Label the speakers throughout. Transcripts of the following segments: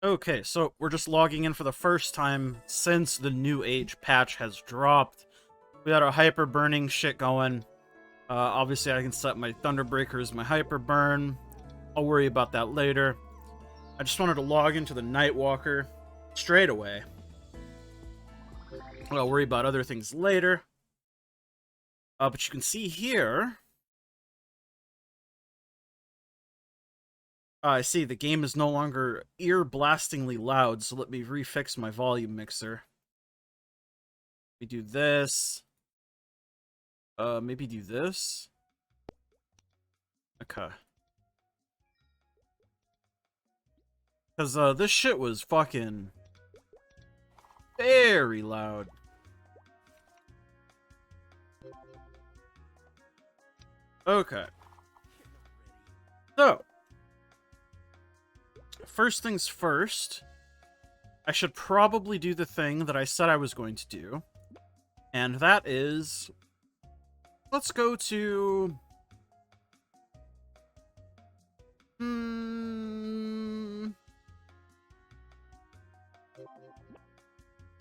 Speaker 1: Okay, so we're just logging in for the first time since the New Age patch has dropped. We got our hyper burning shit going. Obviously, I can set my Thunderbreaker as my hyper burn. I'll worry about that later. I just wanted to log into the Nightwalker straight away. I'll worry about other things later. But you can see here. I see the game is no longer ear-blastingly loud, so let me refix my volume mixer. We do this. Maybe do this. Okay. Because, this shit was fucking very loud. Okay. So, first things first, I should probably do the thing that I said I was going to do. And that is, let's go to...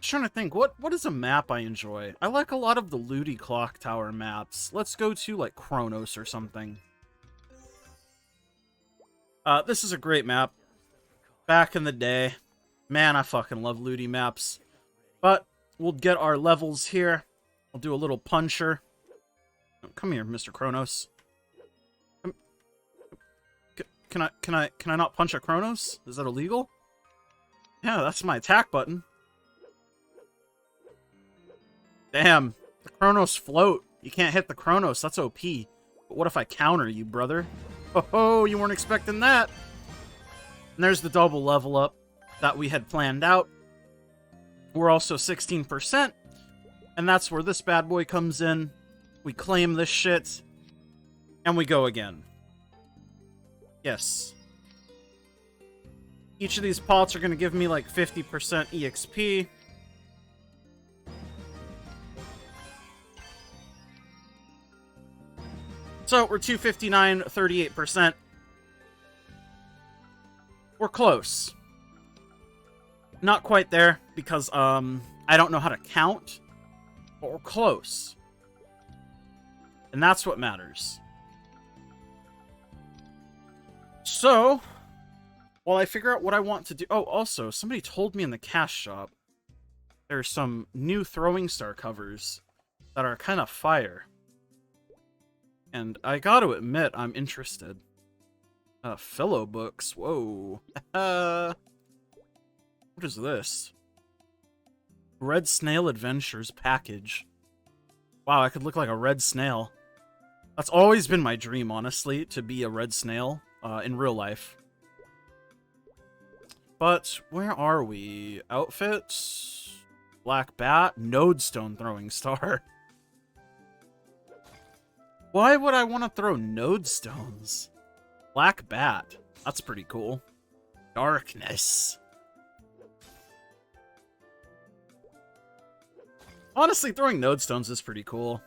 Speaker 1: Trying to think, what is a map I enjoy? I like a lot of the Looty Clock Tower maps. Let's go to, like, Kronos or something. This is a great map. Back in the day. Man, I fucking love Looty maps. But, we'll get our levels here. I'll do a little puncher. Come here, Mr. Kronos. Can I not punch a Kronos? Is that illegal? Yeah, that's my attack button. Damn, the Kronos float. You can't hit the Kronos, that's OP. But what if I counter you, brother? Oh, you weren't expecting that. And there's the double level up that we had planned out. We're also 16%. And that's where this bad boy comes in. We claim this shit. And we go again. Yes. Each of these pots are going to give me like 50% EXP. So, we're 259, 38%. We're close. Not quite there, because, I don't know how to count. But we're close. And that's what matters. So, while I figure out what I want to do... Oh, also, somebody told me in the cash shop there's some new Throwing Star covers that are kind of fire. And I gotta admit, I'm interested. Fellow books. Whoa. What is this? Red Snail Adventures package. Wow, I could look like a red snail. That's always been my dream, honestly, to be a red snail in real life. But where are we? Outfits? Black Bat? Nodestone Throwing Star. Why would I want to throw Nodestones? Black Bat. That's pretty cool. Darkness. Honestly, throwing Nodestones is pretty cool.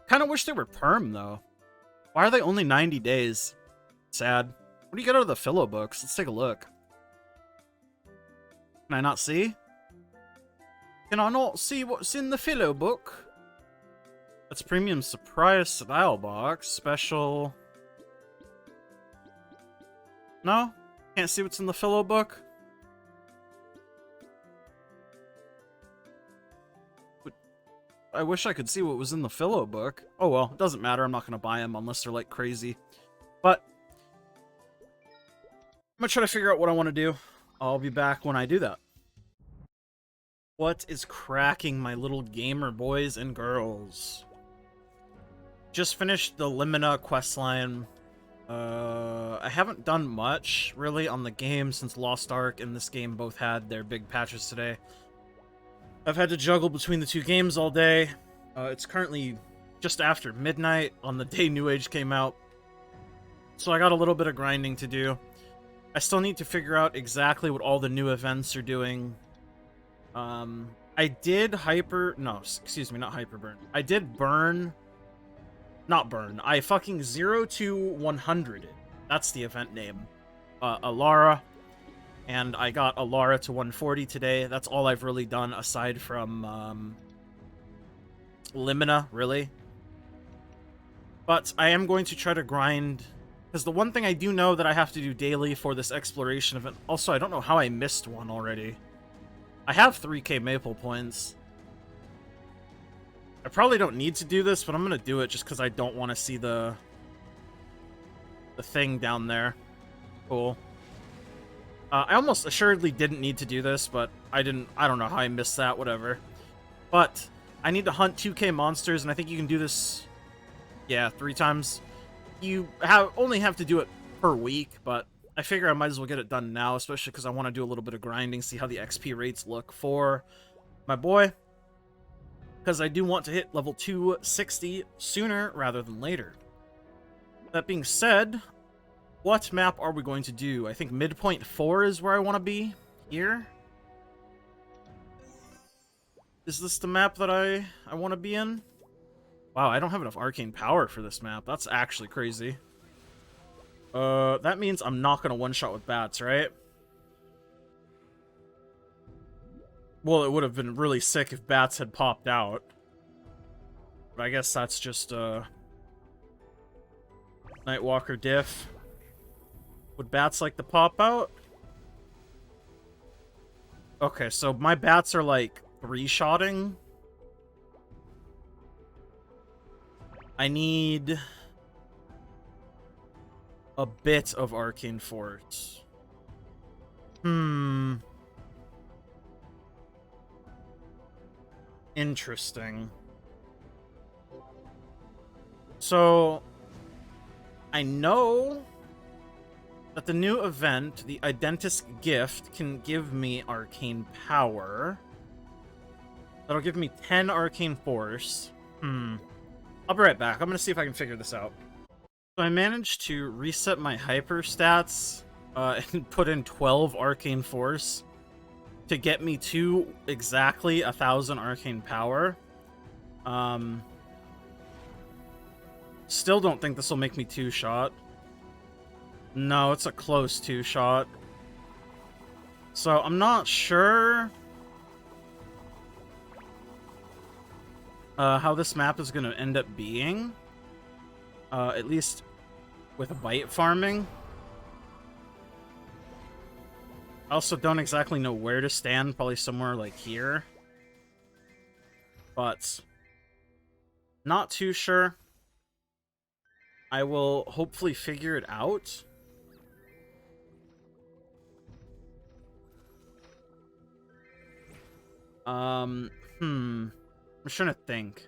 Speaker 1: Kind of wish they were perm, though. Why are they only 90 days? Sad. What do you get out of the Philo books? Let's take a look. Can I not see? Can I not see what's in the Philo book? That's premium surprise style box. Special. No? Can't see what's in the Philo book? I wish I could see what was in the Philo book. Oh well, it doesn't matter. I'm not going to buy them unless they're like crazy. But I'm going to try to figure out what I want to do. I'll be back when I do that. What is cracking, my little gamer boys and girls? Just finished the Limina questline. I haven't done much, really, on the game since Lost Ark and this game both had their big patches today. I've had to juggle between the two games all day. It's currently just after midnight on the day New Age came out. So I got a little bit of grinding to do. I still need to figure out exactly what all the new events are doing. I did not hyperburn. I did burn... Not burn. I fucking 0 to 100. That's the event name. Alara, and I got Alara to 140 today. That's all I've really done aside from Limina, really. But I am going to try to grind, because the one thing I do know that I have to do daily for this exploration event... Also, I don't know how I missed one already. I have 3k Maple points. I probably don't need to do this, but I'm going to do it just because I don't want to see the thing down there. Cool. I almost assuredly didn't need to do this, but I don't know how I missed that, whatever. But I need to hunt 2k monsters, and I think you can do this, yeah, 3 times. You only have to do it per week, but I figure I might as well get it done now, especially because I want to do a little bit of grinding, see how the XP rates look for my boy. Because I do want to hit level 260 sooner rather than later. That being said, what map are we going to do? I think midpoint 4 is where I want to be. Here? Is this the map that I want to be in? Wow, I don't have enough arcane power for this map. That's actually crazy. That means I'm not going to one-shot with bats, right? Well, it would have been really sick if bats had popped out. But I guess that's just, Nightwalker diff. Would bats like to pop out? Okay, so my bats are, like, 3-shotting. I need a bit of Arcane Force. Interesting. So, I know that the new event, the Identisk Gift, can give me Arcane Power. That'll give me 10 Arcane Force. I'll be right back. I'm gonna see if I can figure this out. So I managed to reset my hyper stats and put in 12 Arcane Force to get me to exactly 1,000 Arcane Power. Still don't think this will make me 2-shot. No, it's a close 2-shot. So I'm not sure how this map is going to end up being. At least with bite farming. I also don't exactly know where to stand, probably somewhere like here. But not too sure. I will hopefully figure it out. I'm trying to think.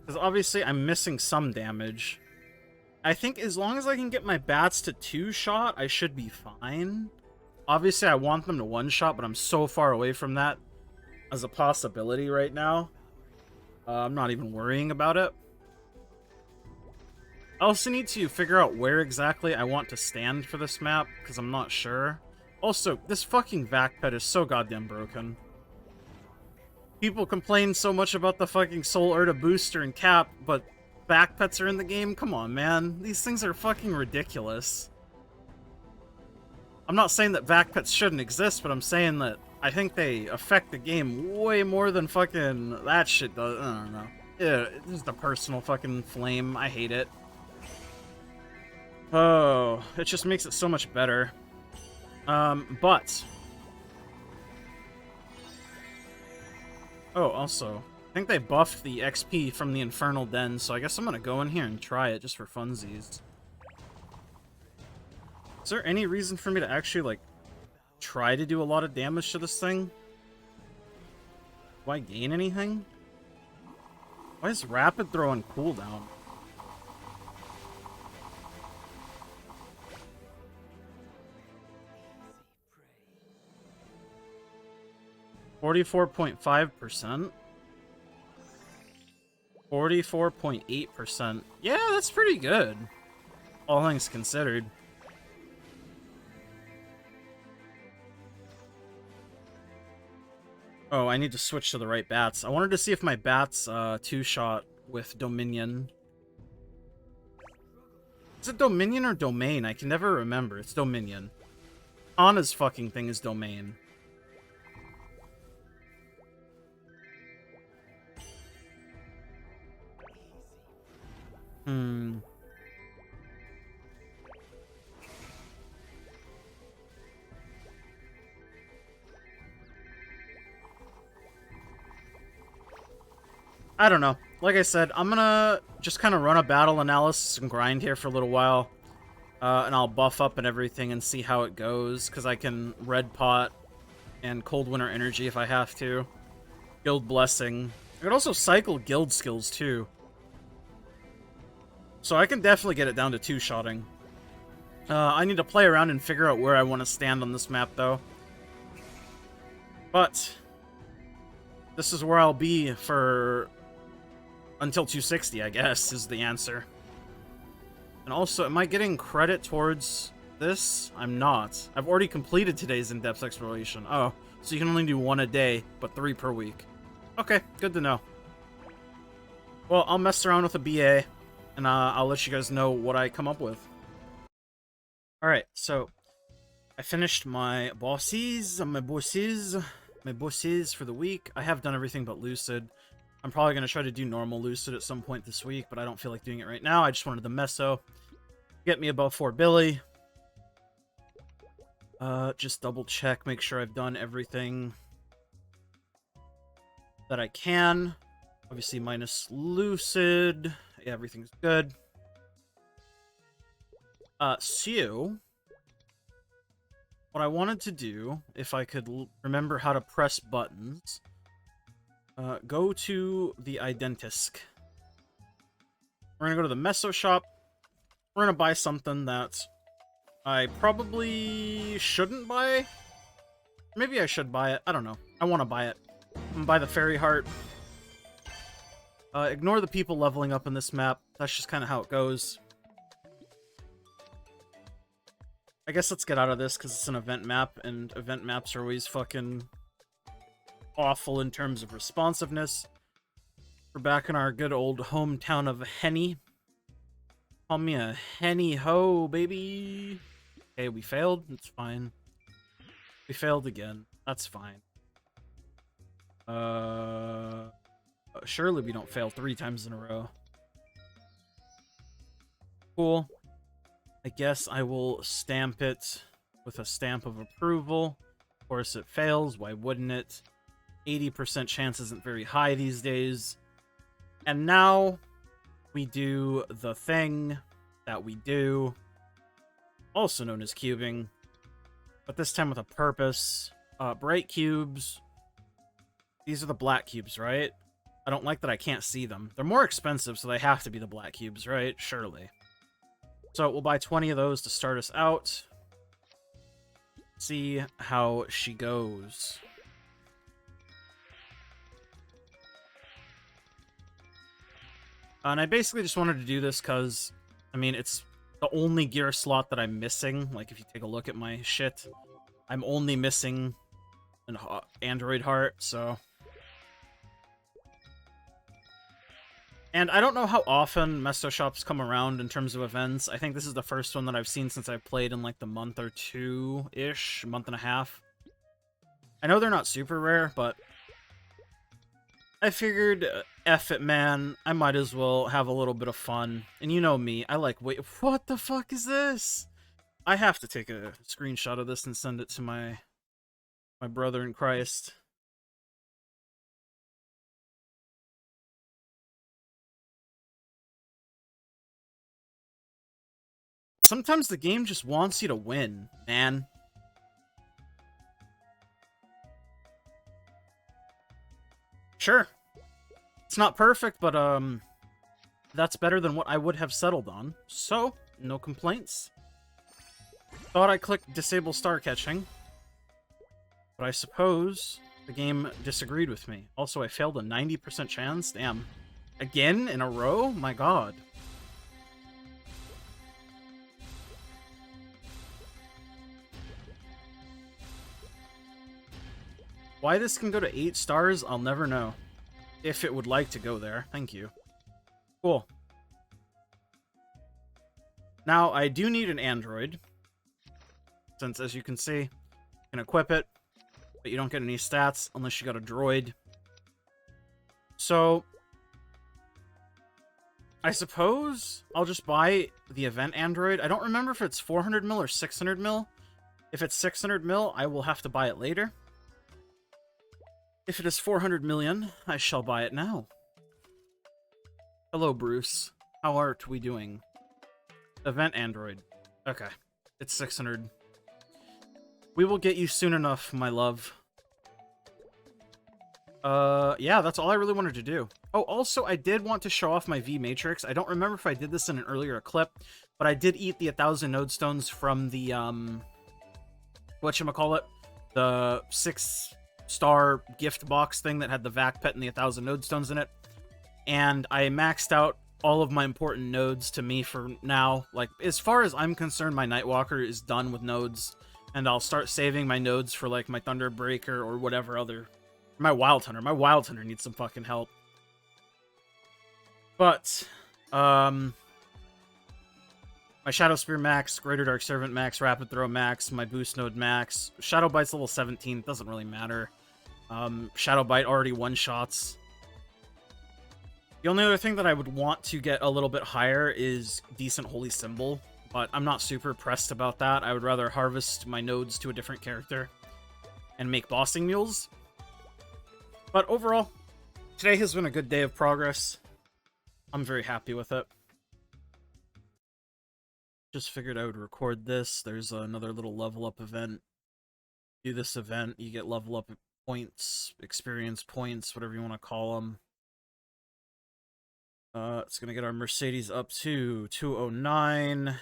Speaker 1: Because obviously I'm missing some damage. I think as long as I can get my bats to 2-shot, I should be fine. Obviously I want them to 1-shot, but I'm so far away from that as a possibility right now. I'm not even worrying about it. I also need to figure out where exactly I want to stand for this map, because I'm not sure. Also, this fucking vac pet is so goddamn broken. People complain so much about the fucking Soul Urta booster and cap, but vac pets are in the game? Come on, man. These things are fucking ridiculous. I'm not saying that vac pets shouldn't exist, but I'm saying that I think they affect the game way more than fucking that shit does. I don't know. Yeah, it's just a personal fucking flame. I hate it. Oh, it just makes it so much better. But... Oh, also, I think they buffed the XP from the Infernal Den, so I guess I'm gonna go in here and try it just for funsies. Is there any reason for me to actually, like, try to do a lot of damage to this thing? Do I gain anything? Why is Rapid Throw on cooldown? %44.5%. 44.8%. Yeah, that's pretty good. All things considered. Oh, I need to switch to the right bats. I wanted to see if my bats 2-shot with Dominion. Is it Dominion or Domain? I can never remember. It's Dominion. Anna's fucking thing is Domain. I don't know. Like I said, I'm gonna just kind of run a battle analysis and grind here for a little while. And I'll buff up and everything and see how it goes, because I can Red Pot and Cold Winter Energy if I have to. Guild Blessing. I could also cycle guild skills, too. So I can definitely get it down to two-shotting. I need to play around and figure out where I want to stand on this map, though. But this is where I'll be for until 260, I guess, is the answer. And also, am I getting credit towards this? I'm not. I've already completed today's in-depth exploration. Oh, so you can only do 1 a day, but 3 per week. Okay, good to know. Well, I'll mess around with a BA, and I'll let you guys know what I come up with. Alright, so I finished my bosses for the week. I have done everything but Lucid. I'm probably going to try to do normal Lucid at some point this week, but I don't feel like doing it right now. I just wanted the meso. Get me above 4 Billy. Just double check, make sure I've done everything that I can. Obviously minus Lucid. Yeah, everything's good. So what I wanted to do, if I could remember how to press buttons, go to the Identisk. We're gonna go to the Meso shop. We're gonna buy something that I probably shouldn't buy. Maybe I should buy it. I don't know. I want to buy it. I'm gonna buy the Fairy Heart. Ignore the people leveling up in this map. That's just kind of how it goes. I guess let's get out of this because it's an event map, and event maps are always fucking awful in terms of responsiveness. We're back in our good old hometown of Henny. Call me a Henny ho, baby. Okay, we failed. It's fine. We failed again. That's fine. Surely we don't fail 3 times in a row. Cool. I guess I will stamp it with a stamp of approval. Of course it fails. Why wouldn't it? 80% chance isn't very high these days. And now we do the thing that we do, also known as cubing, but this time with a purpose. Bright cubes. These are the black cubes, right? I don't like that I can't see them. They're more expensive, so they have to be the black cubes, right? Surely. So we'll buy 20 of those to start us out. See how she goes. And I basically just wanted to do this because, I mean, it's the only gear slot that I'm missing. Like, if you take a look at my shit, I'm only missing an Android heart, so... And I don't know how often Mesto shops come around in terms of events. I think this is the first one that I've seen since I've played in like the month or two-ish, month and a half. I know they're not super rare, but I figured, F it, man. I might as well have a little bit of fun. And you know me, I like, wait, what the fuck is this? I have to take a screenshot of this and send it to my brother in Christ. Sometimes the game just wants you to win, man. Sure. It's not perfect, but, that's better than what I would have settled on. So, no complaints. Thought I clicked disable star catching, but I suppose the game disagreed with me. Also, I failed a 90% chance. Damn. Again in a row? My god. Why this can go to 8 stars, I'll never know. If it would like to go there. Thank you. Cool. Now, I do need an android, since, as you can see, you can equip it, but you don't get any stats unless you got a droid. So, I suppose I'll just buy the event android. I don't remember if it's 400 mil or 600 mil. If it's 600 mil, I will have to buy it later. If it is 400 million, I shall buy it now. Hello, Bruce. How art we doing? Event android. Okay. It's 600. We will get you soon enough, my love. Yeah, that's all I really wanted to do. Oh, also, I did want to show off my V Matrix. I don't remember if I did this in an earlier clip, but I did eat the 1,000 node stones from the, whatchamacallit? The 6-star gift box thing that had the Vac Pet and the 1,000 node stones in it. And I maxed out all of my important nodes to me for now. Like, as far as I'm concerned, my Nightwalker is done with nodes. And I'll start saving my nodes for, like, my Thunderbreaker or whatever other... My Wild Hunter. My Wild Hunter needs some fucking help. But, my Shadow Spear max, Greater Dark Servant max, Rapid Throw max, my Boost Node max. Shadow Bite's level 17, doesn't really matter. Shadow Bite already one-shots. The only other thing that I would want to get a little bit higher is Decent Holy Symbol, but I'm not super pressed about that. I would rather harvest my nodes to a different character and make bossing mules. But overall, today has been a good day of progress. I'm very happy with it. Just figured I would record this. There's another little level up event. Do this event, you get level up points, experience points, whatever you want to call them. It's gonna get our Mercedes up to 209.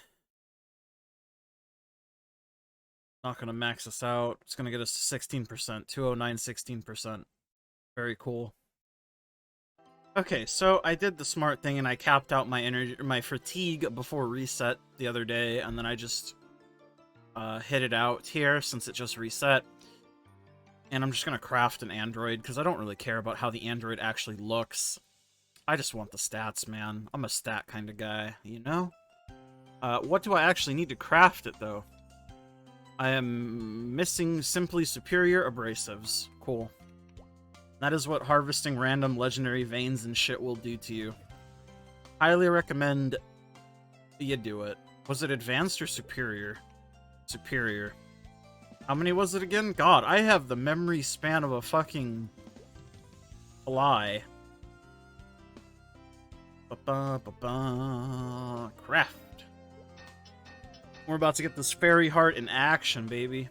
Speaker 1: Not gonna max us out. It's gonna get us to 16%. 209, 16%. Very cool. Okay, so I did the smart thing and I capped out my energy, my fatigue before reset the other day, and then I just hit it out here since it just reset. And I'm just gonna craft an android because I don't really care about how the android actually looks. I just want the stats, man. I'm a stat kind of guy, you know? What do I actually need to craft it, though? I am missing Simply Superior Abrasives. Cool. That is what harvesting random legendary veins and shit will do to you. Highly recommend you do it. Was it Advanced or Superior? Superior. How many was it again? God, I have the memory span of a fucking fly. Craft. We're about to get this fairy heart in action, baby.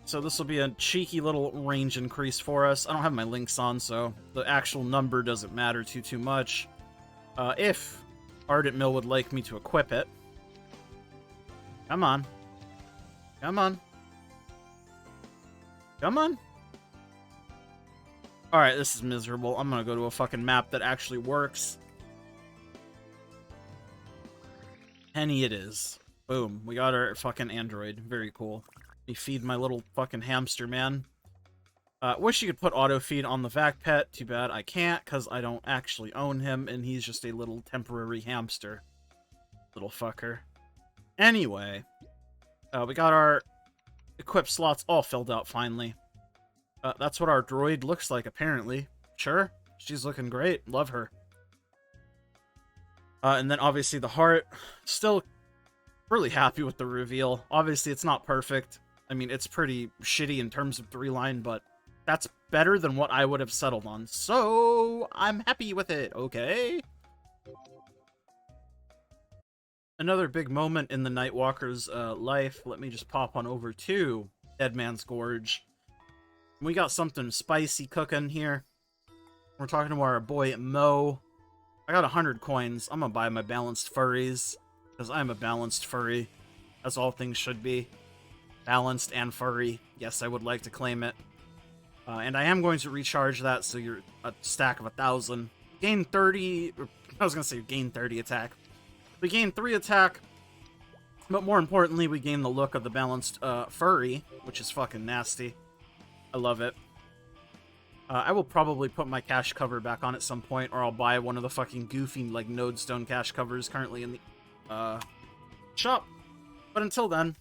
Speaker 1: So this will be a cheeky little range increase for us. I don't have my links on, so the actual number doesn't matter too much. If Ardent Mill would like me to equip it. Come on. Come on. Come on. Alright, this is miserable. I'm gonna go to a fucking map that actually works. Penny it is. Boom. We got our fucking android. Very cool. Let me feed my little fucking hamster, man. Wish you could put auto feed on the Vac Pet. Too bad I can't, because I don't actually own him, and he's just a little temporary hamster. Little fucker. Anyway. We got our equip slots all filled out, finally. That's what our droid looks like, apparently. Sure. She's looking great. Love her. And then, obviously, the heart. Still really happy with the reveal. Obviously, it's not perfect. I mean, it's pretty shitty in terms of 3-line, but that's better than what I would have settled on. So, I'm happy with it, okay? Another big moment in the Nightwalker's life. Let me just pop on over to Dead Man's Gorge. We got something spicy cooking here. We're talking to our boy Mo. I got 100 coins. I'm gonna buy my balanced furries, because I'm a balanced furry, as all things should be. Balanced and furry. Yes, I would like to claim it. And I am going to recharge that, so you're a stack of 1,000. Gain 30... I was gonna say gain 30 attack. We gain 3 attack, but more importantly, we gain the look of the balanced furry, which is fucking nasty. I love it. I will probably put my cache cover back on at some point, or I'll buy one of the fucking goofy, like, Nodestone cache covers currently in the, shop. But until then,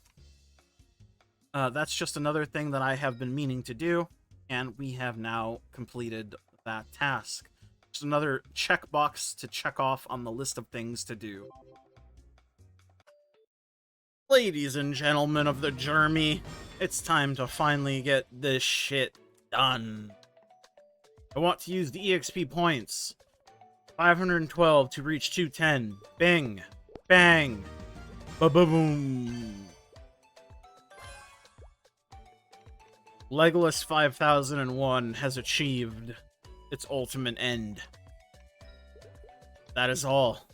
Speaker 1: that's just another thing that I have been meaning to do, and we have now completed that task. Just another checkbox to check off on the list of things to do. Ladies and gentlemen of the journey, it's time to finally get this shit done. I want to use the EXP points. 512 to reach 210. Bing. Bang. Ba-ba-boom. Legolas 5001 has achieved its ultimate end. That is all.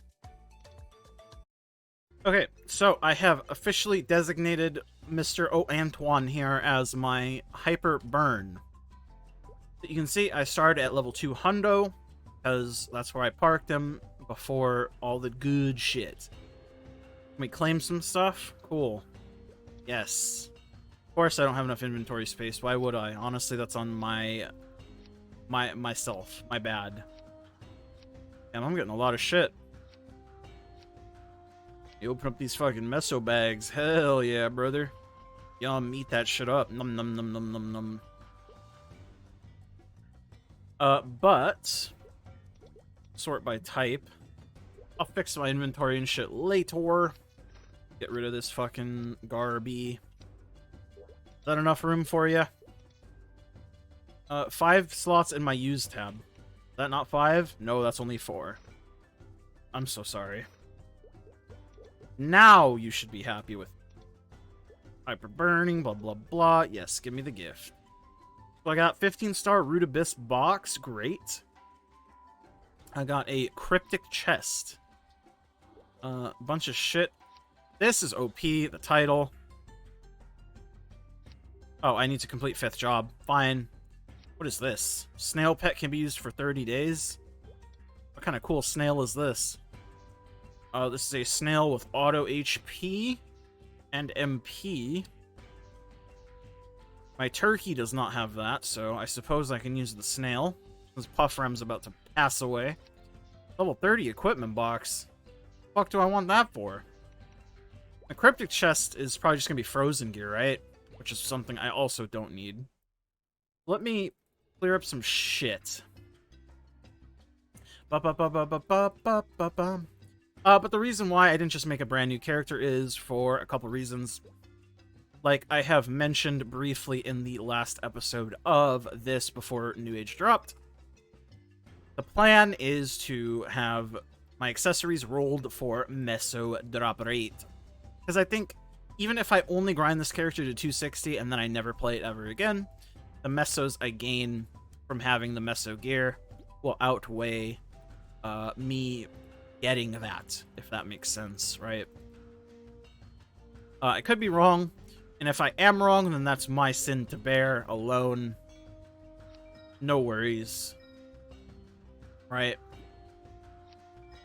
Speaker 1: Okay, so I have officially designated Mr. O'Antoine here as my hyper burn. You can see I started at level 2 hundo, because that's where I parked him before all the good shit. Can we claim some stuff? Cool. Yes. Of course I don't have enough inventory space. Why would I? Honestly, that's on myself. My bad. Damn, I'm getting a lot of shit. You open up these fucking meso bags. Hell yeah, brother. Yum, eat that shit up. Num num num num num num. But sort by type. I'll fix my inventory and shit later. Get rid of this fucking garby. Is that enough room for you? 5 slots in my use tab. Is that not 5? No, that's only 4. I'm so sorry. Now you should be happy with hyper burning, blah blah blah. Yes, give me the gift. So I got 15-star Root Abyss box, great. I got a cryptic chest. Bunch of shit. This is OP, the title. Oh, I need to complete 5th job. Fine. What is this? Snail pet can be used for 30 days? What kind of cool snail is this? This is a snail with auto HP and MP. My turkey does not have that, so I suppose I can use the snail. This Puffram's about to pass away. Level 30 equipment box. What the fuck do I want that for? The cryptic chest is probably just gonna be frozen gear, right? Which is something I also don't need. Let me clear up some shit. But the reason why I didn't just make a brand new character is for a couple reasons. Like I have mentioned briefly in the last episode of this before New Age dropped. The plan is to have my accessories rolled for meso drop rate. Because I think even if I only grind this character to 260 and then I never play it ever again, the mesos I gain from having the meso gear will outweigh me getting that, if that makes sense, right? I could be wrong, and if I am wrong, then that's my sin to bear alone. No worries. Right?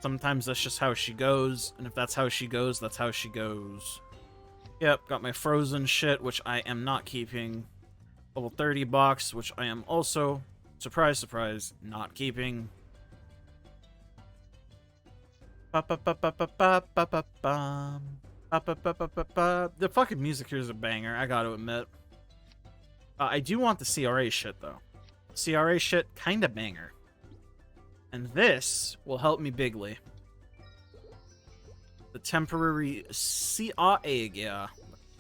Speaker 1: Sometimes that's just how she goes, and if that's how she goes, that's how she goes. Yep, got my frozen shit, which I am not keeping. Level 30 box, which I am also, surprise, surprise, not keeping. The fucking music here is a banger, I gotta admit. I do want the CRA shit, though. CRA shit, kinda banger. And this will help me bigly. The temporary CRA gear.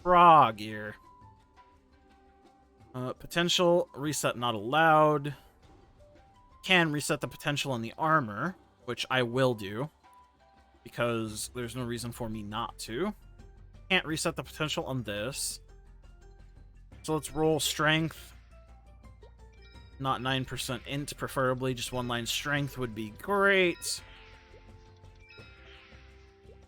Speaker 1: Raw gear. Potential reset not allowed. Can reset the potential on the armor, which I will do. Because there's no reason for me not to. Can't reset the potential on this. So let's roll strength. Not 9% int, preferably. Just 1-line strength would be great.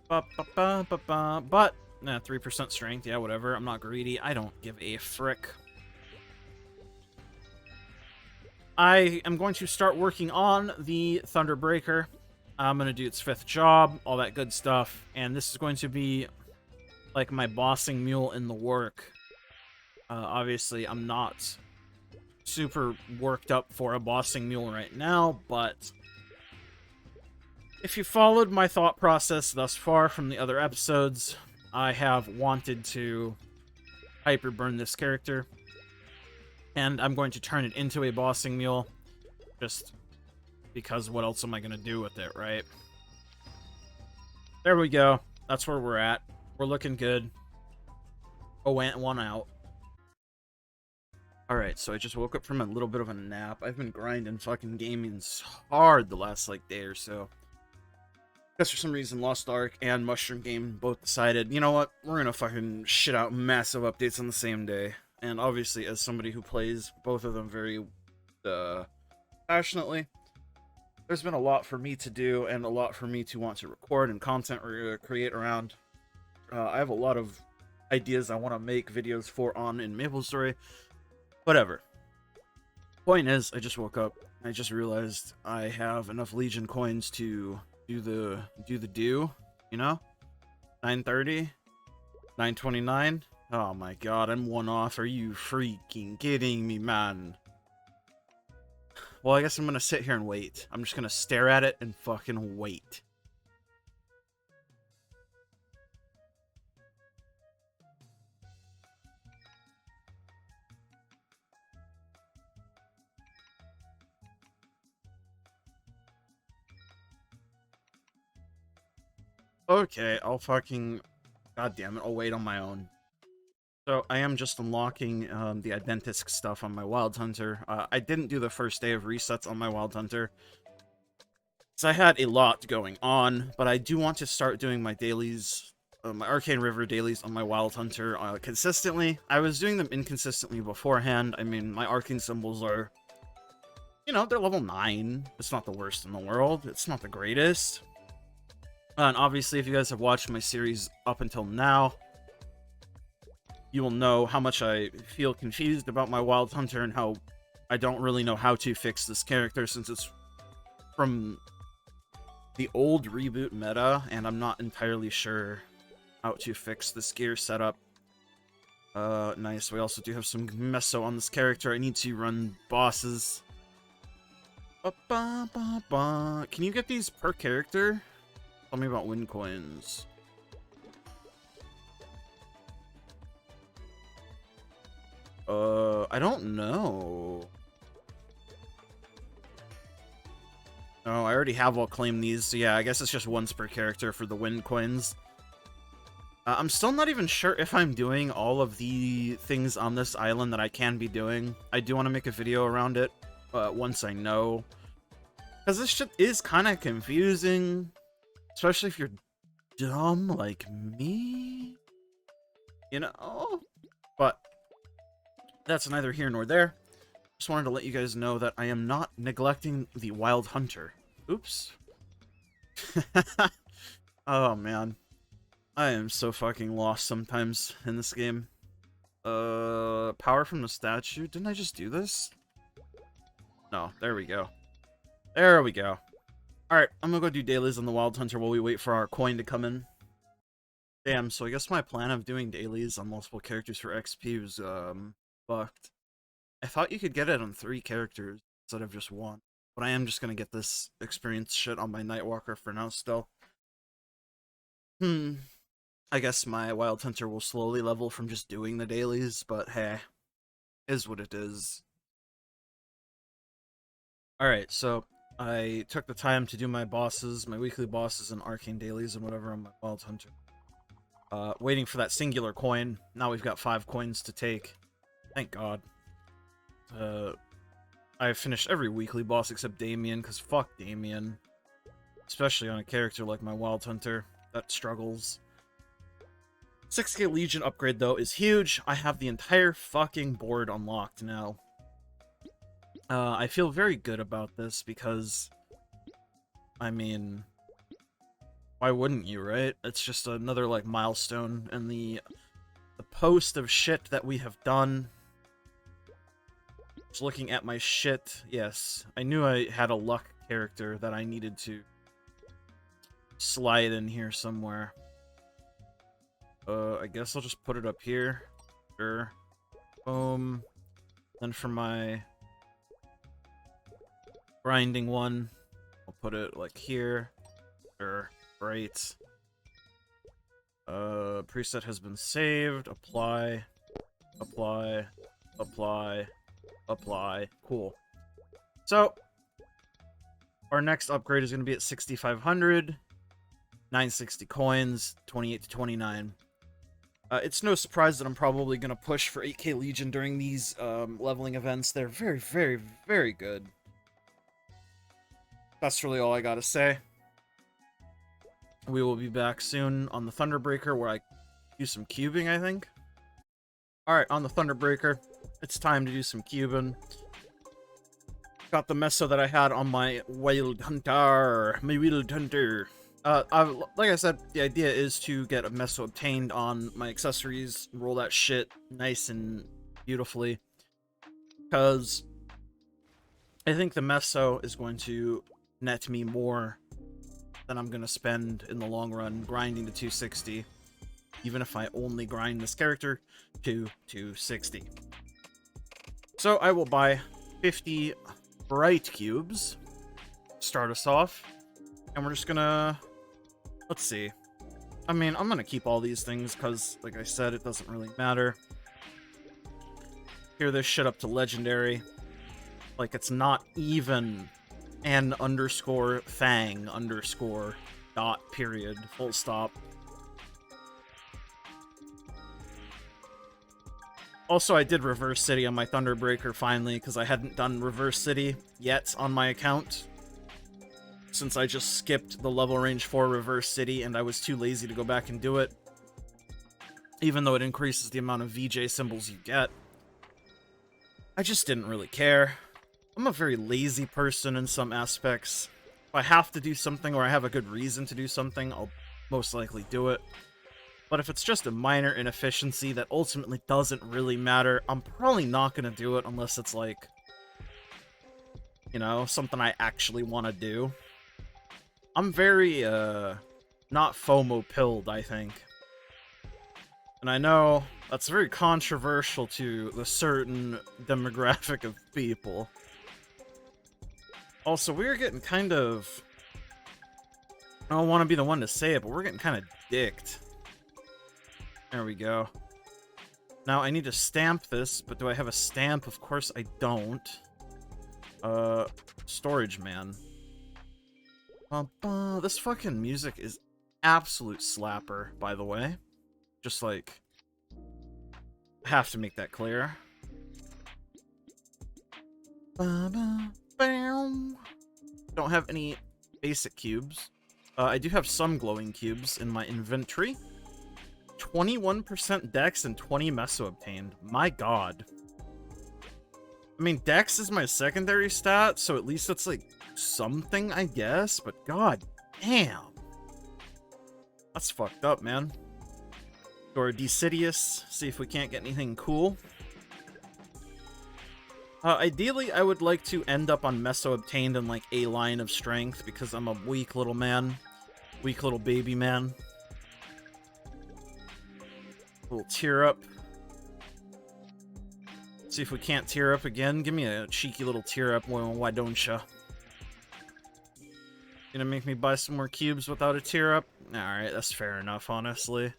Speaker 1: But, 3% strength. Yeah, whatever. I'm not greedy. I don't give a frick. I am going to start working on the Thunderbreaker. I'm going to do its 5th job, all that good stuff. And this is going to be like my bossing mule in the work. Obviously, I'm not super worked up for a bossing mule right now, but if you followed my thought process thus far from the other episodes, I have wanted to hyper burn this character, and I'm going to turn it into a bossing mule, just because what else am I going to do with it, right? There we go. That's where we're at. We're looking good. Oh, went one out. Alright, so I just woke up from a little bit of a nap. I've been grinding fucking gaming hard the last, like, day or so. Because for some reason, Lost Ark and Mushroom Game both decided, you know what, we're gonna fucking shit out massive updates on the same day. And obviously, as somebody who plays both of them very, passionately, there's been a lot for me to do and a lot for me to want to record and content create around. I have a lot of ideas I want to make videos for on in MapleStory. Whatever. Point is, I just woke up. I just realized I have enough Legion coins to do the you know? 930? 929? Oh my god, I'm one off. Are you freaking kidding me, man? Well, I guess I'm gonna sit here and wait. I'm just gonna stare at it and fucking wait. Okay, I'll fucking... God damn it, I'll wait on my own. So, I am just unlocking the Identisk stuff on my Wild Hunter. I didn't do the first day of resets on my Wild Hunter, so I had a lot going on, but I do want to start doing my dailies, my Arcane River dailies on my Wild Hunter consistently. I was doing them inconsistently beforehand. I mean, my Arcane symbols are, you know, they're level 9. It's not the worst in the world. It's not the greatest. And obviously, if you guys have watched my series up until now, you will know how much I feel confused about my Wild Hunter and how I don't really know how to fix this character since it's from the old reboot meta, and I'm not entirely sure how to fix this gear setup. Nice. We also do have some meso on this character. I need to run bosses. Can you get these per character? Tell me about win coins. I don't know. Oh, I already have all claimed these, so yeah, I guess it's just once per character for the win coins. I'm still not even sure if I'm doing all of the things on this island that I can be doing. I do want to make a video around it, once I know. Because this shit is kind of confusing. Especially if you're dumb like me. You know? But that's neither here nor there. Just wanted to let you guys know that I am not neglecting the Wild Hunter. Oops. Oh, man. I am so fucking lost sometimes in this game. Power from the statue? Didn't I just do this? No, there we go. There we go. Alright, I'm gonna go do dailies on the Wild Hunter while we wait for our coin to come in. Damn, so I guess my plan of doing dailies on multiple characters for XP was, fucked. I thought you could get it on 3 characters instead of just 1. But I am just gonna get this experience shit on my Nightwalker for now still. I guess my Wild Hunter will slowly level from just doing the dailies, but hey, is what it is. Alright, so I took the time to do my bosses, my weekly bosses and arcane dailies and whatever on my Wild Hunter. Waiting for that singular coin. Now we've got 5 coins to take. Thank God. I've finished every weekly boss except Damien, because fuck Damien. Especially on a character like my Wild Hunter that struggles. 6k Legion upgrade, though, is huge. I have the entire fucking board unlocked now. I feel very good about this because, I mean, why wouldn't you, right? It's just another, like, milestone in the post of shit that we have done. Just looking at my shit, yes. I knew I had a luck character that I needed to slide in here somewhere. I guess I'll just put it up here. Sure. Boom. Then for my grinding one. I'll put it like here. Sure. Great. Preset has been saved. Apply. Apply. Apply. Apply. Cool. So, our next upgrade is going to be at 6,500. 960 coins. 28 to 29. It's no surprise that I'm probably going to push for 8k Legion during these leveling events. They're very, very, very good. That's really all I gotta say. We will be back soon on the Thunderbreaker, where I do some cubing, I think. Alright, on the Thunderbreaker, it's time to do some cubing. Got the meso that I had on my Wild Hunter. My Wild Hunter. Like I said, the idea is to get a meso obtained on my accessories, roll that shit nice and beautifully. Because I think the meso is going to net me more than I'm going to spend in the long run grinding to 260. Even if I only grind this character to 260. So I will buy 50 bright cubes. Start us off. And we're just gonna... Let's see. I mean, I'm gonna keep all these things because, like I said, it doesn't really matter. Gear this shit up to legendary. Like, it's not even an underscore fang underscore dot period full stop. Also, I did Reverse City on my Thunderbreaker finally, because I hadn't done Reverse City yet on my account. Since I just skipped the level range 4 Reverse City, and I was too lazy to go back and do it. Even though it increases the amount of VJ symbols you get. I just didn't really care. I'm a very lazy person in some aspects. If I have to do something, or I have a good reason to do something, I'll most likely do it. But if it's just a minor inefficiency that ultimately doesn't really matter, I'm probably not going to do it unless it's like, you know, something I actually want to do. I'm very, not FOMO-pilled, I think. And I know that's very controversial to the certain demographic of people. Also, we're getting kind of... I don't want to be the one to say it, but we're getting kind of dicked. There we go. Now, I need to stamp this, but do I have a stamp? Of course I don't. Storage man. This fucking music is absolute slapper, by the way. Just like... I have to make that clear. Don't have any basic cubes. I do have some glowing cubes in my inventory. 21% dex and 20 meso obtained. My god. I mean, dex is my secondary stat, so at least it's like something, I guess, but god damn. That's fucked up, man. Or Decidius, see if we can't get anything cool. Ideally, I would like to end up on meso obtained in like a line of strength, because I'm a weak little man. Weak little baby man. Little tear up. See if we can't tear up again. Give me a cheeky little tear up. Well, why don't ya? Gonna make me buy some more cubes without a tear up? Alright, that's fair enough, honestly.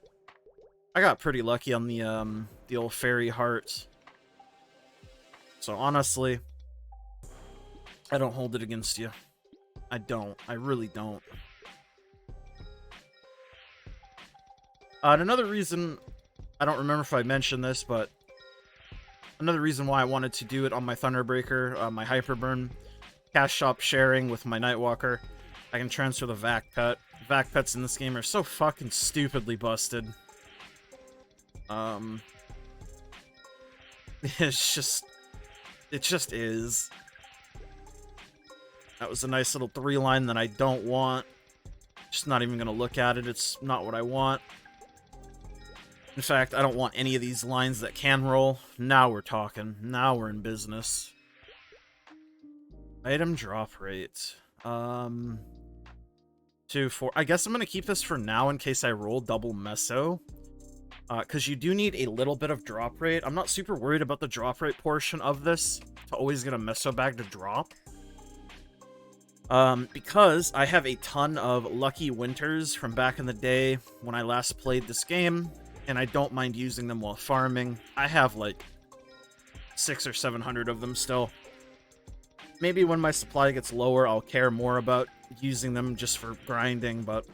Speaker 1: I got pretty lucky on the old fairy heart. So honestly, I don't hold it against you. I don't. I really don't. And another reason, I don't remember if I mentioned this, but another reason why I wanted to do it on my Thunderbreaker, my Hyperburn, cash shop sharing with my Nightwalker, I can transfer the Vac Pet. Vac Pets in this game are so fucking stupidly busted. It just is. That was a nice little 3-line that I don't want. Just not even gonna look at it. It's not what I want. In fact, I don't want any of these lines that can roll. Now we're talking. Now we're in business. Item drop rate. 2, 4. I guess I'm gonna keep this for now in case I roll double meso. Because you do need a little bit of drop rate. I'm not super worried about the drop rate portion of this, to always get a meso bag to drop. Because I have a ton of lucky winters from back in the day when I last played this game, and I don't mind using them while farming. I have like 600 or 700 of them still. Maybe when my supply gets lower, I'll care more about using them just for grinding, but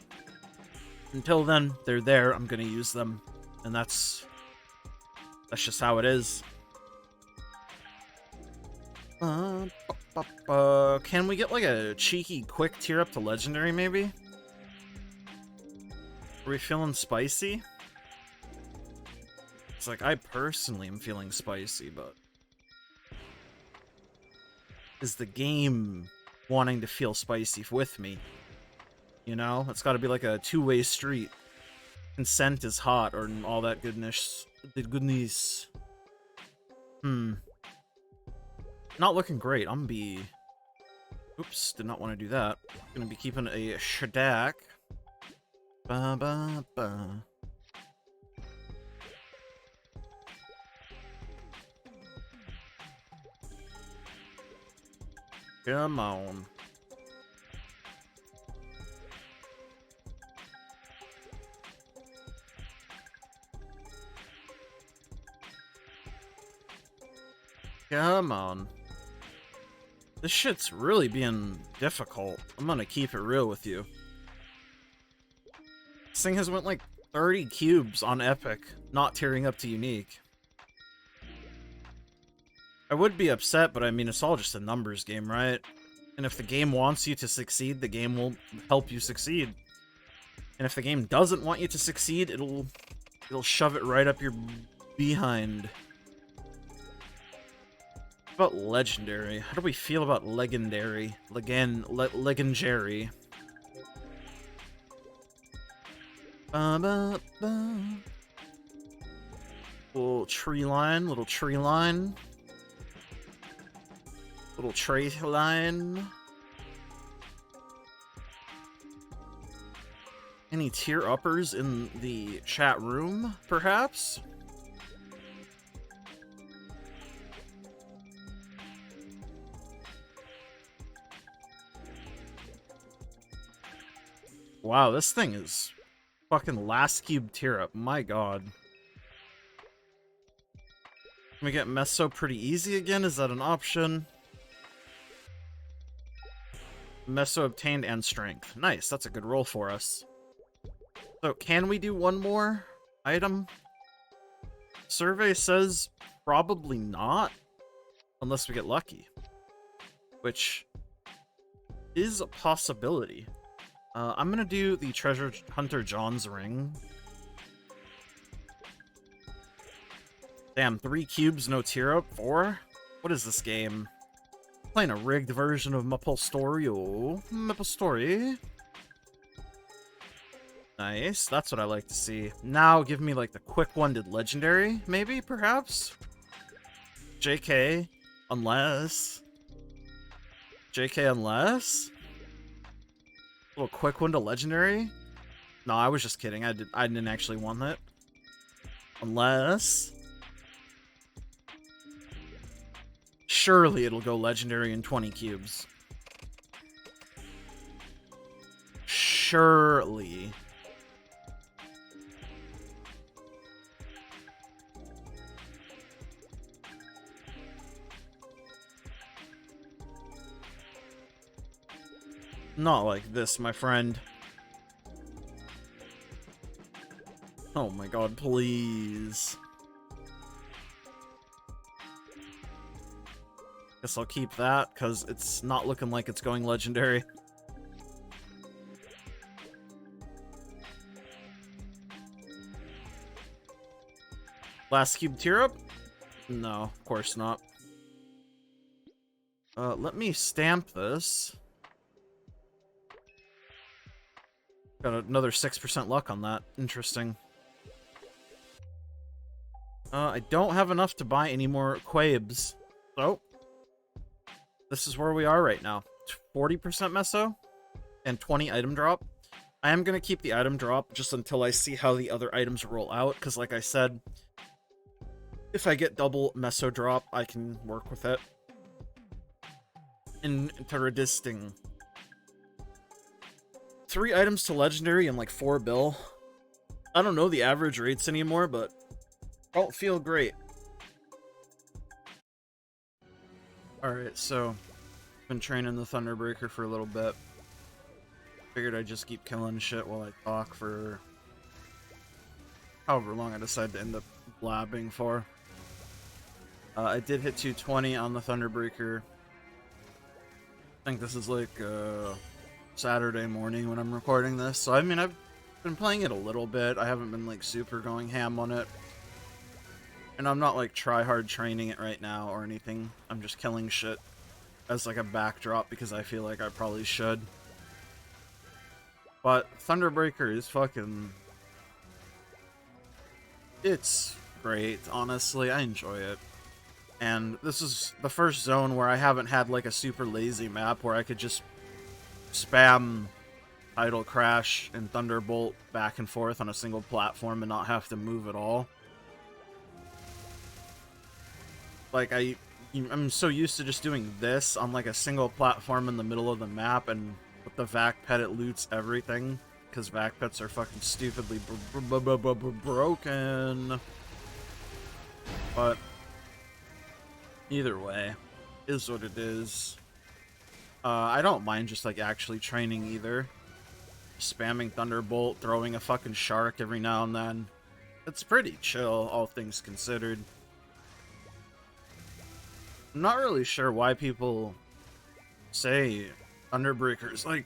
Speaker 1: until then, they're there, I'm gonna use them, and that's just how it is. Can we get like a cheeky quick tier up to legendary, maybe? Are we feeling spicy? It's like, I personally am feeling spicy, but is the game wanting to feel spicy with me? You know? It's gotta be like a two-way street. Consent is hot, or all that goodness. The goodness. Not looking great. I'm gonna be... Oops, did not want to do that. Gonna be keeping a shadak. Ba ba ba. Come on. Come on. This shit's really being difficult. I'm gonna keep it real with you. This thing has went like 30 cubes on Epic, not tearing up to Unique. I would be upset, but I mean, it's all just a numbers game, right? And if the game wants you to succeed, the game will help you succeed. And if the game doesn't want you to succeed, it'll shove it right up your behind. What about legendary? How do we feel about legendary? Legendary. Little tree line, little tree line. Little tree line. Any tier uppers in the chat room, perhaps? Wow, this thing is fucking last cube tier up. My god. Can we get Meso pretty easy again? Is that an option? Meso obtained and strength. Nice, that's a good roll for us. So, can we do one more item? Survey says probably not. Unless we get lucky. Which is a possibility. I'm gonna do the Treasure Hunter John's ring. Damn, 3 cubes, no tier up? 4? What is this game? Playing a rigged version of MapleStory. Oh, MapleStory. Nice, that's what I like to see. Now give me like the quick-winded legendary, maybe, perhaps? JK, unless... JK, unless? Little quick one to legendary? No, I was just kidding. I didn't actually want that. Unless... Surely it'll go legendary in 20 cubes. Surely. Not like this, my friend. Oh my god, please. Guess I'll keep that, because it's not looking like it's going legendary. Last cube tier up? No, of course not. Let me stamp this. Got another 6% luck on that. Interesting. I don't have enough to buy any more Quabes. So, this is where we are right now. 40% Meso and 20 item drop. I am going to keep the item drop just until I see how the other items roll out, because like I said, if I get double Meso drop, I can work with it. Interesting. 3 items to legendary and like 4 bill. I don't know the average rates anymore, but don't feel great. Alright, so been training the Thunderbreaker for a little bit. Figured I'd just keep killing shit while I talk for however long I decide to end up blabbing for. I did hit 220 on the Thunderbreaker. I think this is like Saturday morning when I'm recording this. So I mean, I've been playing it a little bit. I haven't been like super going ham on it. And I'm not like try hard training it right now or anything. I'm just killing shit as like a backdrop because I feel like I probably should. But Thunderbreaker is fucking... it's great, honestly. I enjoy it. And this is the first zone where I haven't had like a super lazy map where I could just spam Idle Crash and Thunderbolt back and forth on a single platform and not have to move at all. Like, I'm so used to just doing this on like a single platform in the middle of the map, and with the Vac Pet it loots everything, because Vac Pets are fucking stupidly broken. But either way, is what it is. I don't mind just like actually training either. Spamming Thunderbolt, throwing a fucking shark every now and then. It's pretty chill, all things considered. I'm not really sure why people say Thunderbreaker is like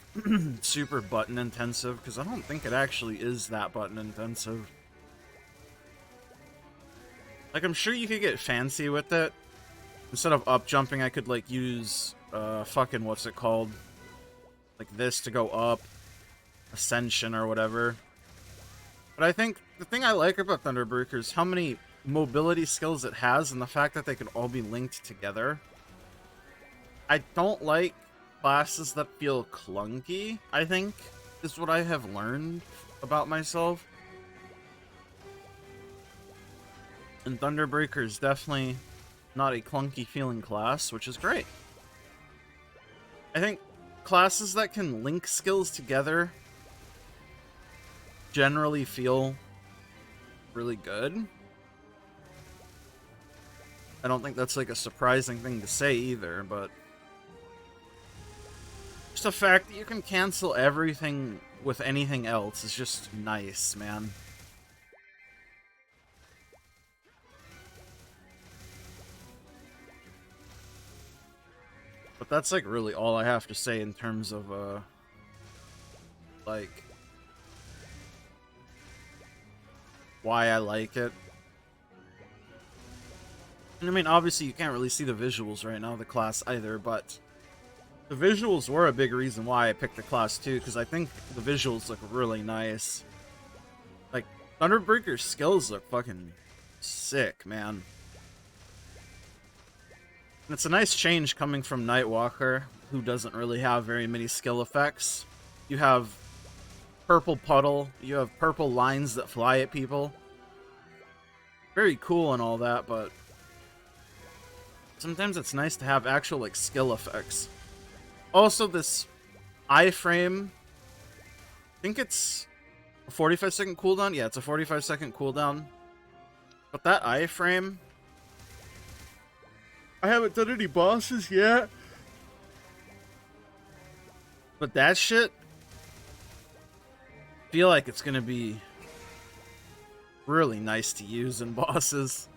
Speaker 1: super button intensive, because I don't think it actually is that button intensive. Like, I'm sure you could get fancy with it. Instead of up jumping, I could like use fucking what's it called? Like this to go up. Ascension or whatever. But I think the thing I like about Thunderbreaker is how many mobility skills it has and the fact that they can all be linked together. I don't like classes that feel clunky, I think, is what I have learned about myself. And Thunderbreaker is definitely not a clunky feeling class, which is great. I think classes that can link skills together generally feel really good. I don't think that's like a surprising thing to say either, but just the fact that you can cancel everything with anything else is just nice, man. But that's like really all I have to say in terms of like why I like it. And I mean, obviously you can't really see the visuals right now of the class either, but the visuals were a big reason why I picked the class too, because I think the visuals look really nice. Like, Thunderbreaker's skills look fucking sick, man. And it's a nice change coming from Nightwalker, who doesn't really have very many skill effects. You have purple puddle, you have purple lines that fly at people. Very cool and all that, but sometimes it's nice to have actual like skill effects. Also, this iframe, I think it's a 45-second cooldown. Yeah, it's a 45-second cooldown. But that iframe, I haven't done any bosses yet. But that shit, I feel like it's gonna be really nice to use in bosses.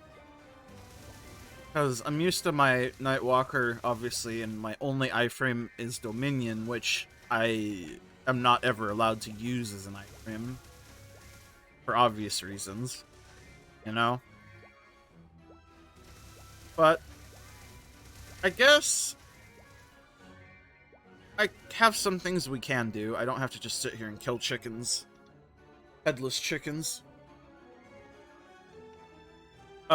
Speaker 1: Because I'm used to my Nightwalker, obviously, and my only iframe is Dominion, which I am not ever allowed to use as an iframe. For obvious reasons. You know? But I guess I have some things we can do. I don't have to just sit here and kill chickens. Headless chickens.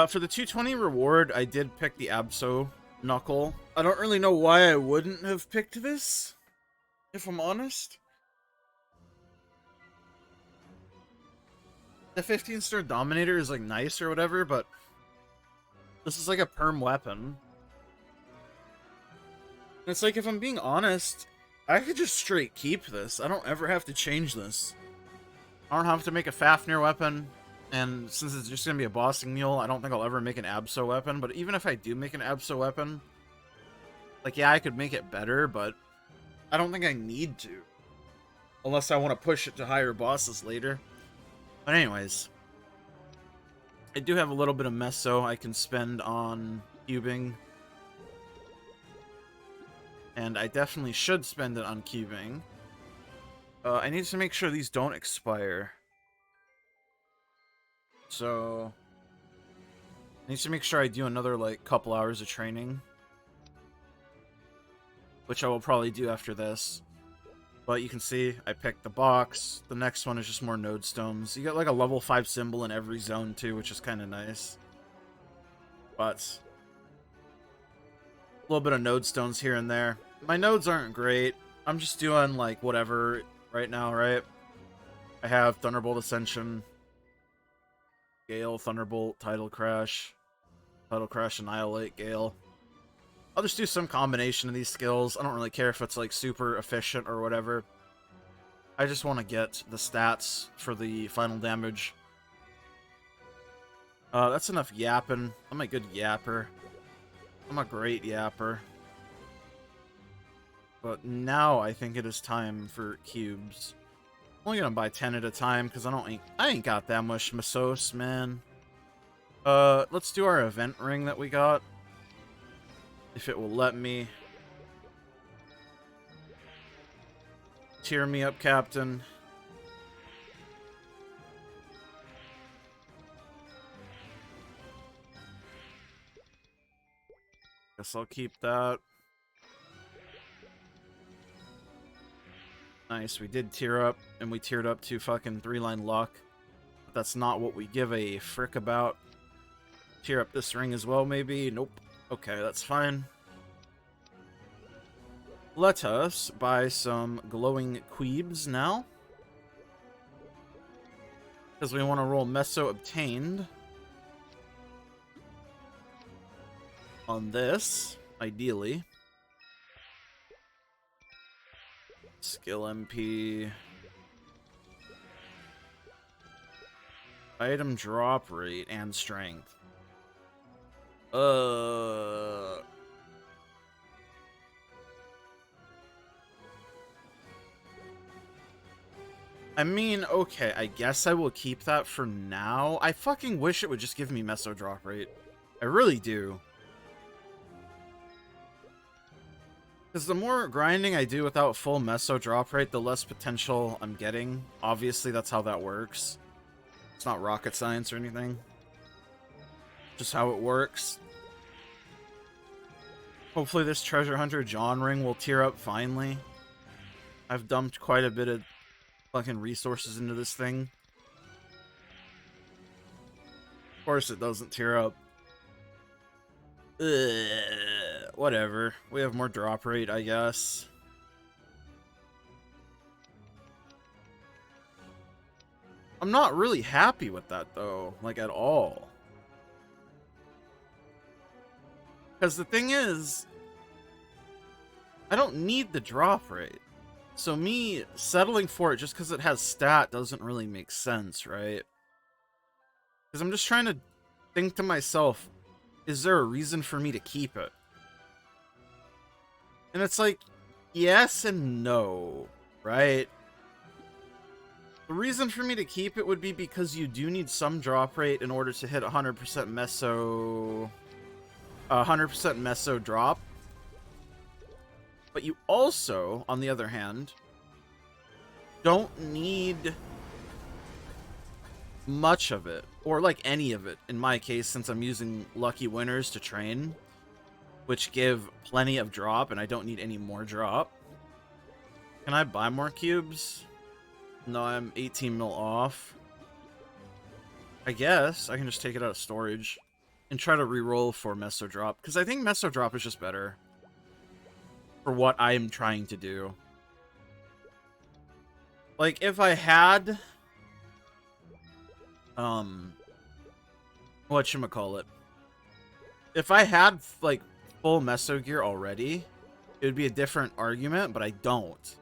Speaker 1: For the 220 reward, I did pick the Abso Knuckle. I don't really know why I wouldn't have picked this, if I'm honest. The 15-star Dominator is like nice or whatever, but this is like a perm weapon. And it's like, if I'm being honest, I could just straight keep this. I don't ever have to change this. I don't have to make a Fafnir weapon. And since it's just going to be a bossing mule, I don't think I'll ever make an Abso weapon. But even if I do make an Abso weapon, like, yeah, I could make it better, but I don't think I need to. Unless I want to push it to higher bosses later. But anyways, I do have a little bit of meso I can spend on cubing. And I definitely should spend it on cubing. I need to make sure these don't expire. So I need to make sure I do another, like, couple hours of training. Which I will probably do after this. But you can see, I picked the box. The next one is just more node stones. You get, like, a level 5 symbol in every zone, too, which is kind of nice. But a little bit of node stones here and there. My nodes aren't great. I'm just doing, like, whatever right now, right? I have Thunderbolt Ascension, Gale, Thunderbolt, Tidal Crash, Annihilate, Gale. I'll just do some combination of these skills. I don't really care if it's, like, super efficient or whatever. I just want to get the stats for the final damage. That's enough yapping. I'm a good yapper. I'm a great yapper. But now I think it is time for cubes. I'm only gonna buy 10 at a time because I ain't got that much Mesos, man. Let's do our event ring that we got. If it will let me. Tear me up, Captain. Guess I'll keep that. Nice, we did tear up, and we tiered up to fucking 3-line luck. But that's not what we give a frick about. Tear up this ring as well, maybe? Nope. Okay, that's fine. Let us buy some glowing queebs now. Because we want to roll Meso Obtained. On this, ideally. Skill MP. Item drop rate and strength. I mean, okay, I guess I will keep that for now. I fucking wish it would just give me Meso drop rate. I really do. Because the more grinding I do without full Meso drop rate, the less potential I'm getting. Obviously, that's how that works. It's not rocket science or anything. Just how it works. Hopefully this treasure hunter John ring will tear up finally. I've dumped quite a bit of fucking resources into this thing. Of course it doesn't tear up. Whatever. We have more drop rate, I guess. I'm not really happy with that, though. Like, at all. Because the thing is, I don't need the drop rate. So me settling for it just because it has stat doesn't really make sense, right? Because I'm just trying to think to myself, is there a reason for me to keep it? And it's like, yes and no, right? The reason for me to keep it would be because you do need some drop rate in order to hit 100% Meso... 100% Meso drop. But you also, on the other hand, don't need much of it, or like any of it, in my case, since I'm using Lucky Winners to train, which give plenty of drop, and I don't need any more drop. Can I buy more cubes? No, I'm 18 mil off. I guess I can just take it out of storage and try to reroll for Meso drop, because I think Meso drop is just better for what I'm trying to do. Like, if I had... whatchamacallit? If I had, like, full Meso gear already, it would be a different argument, but I don't.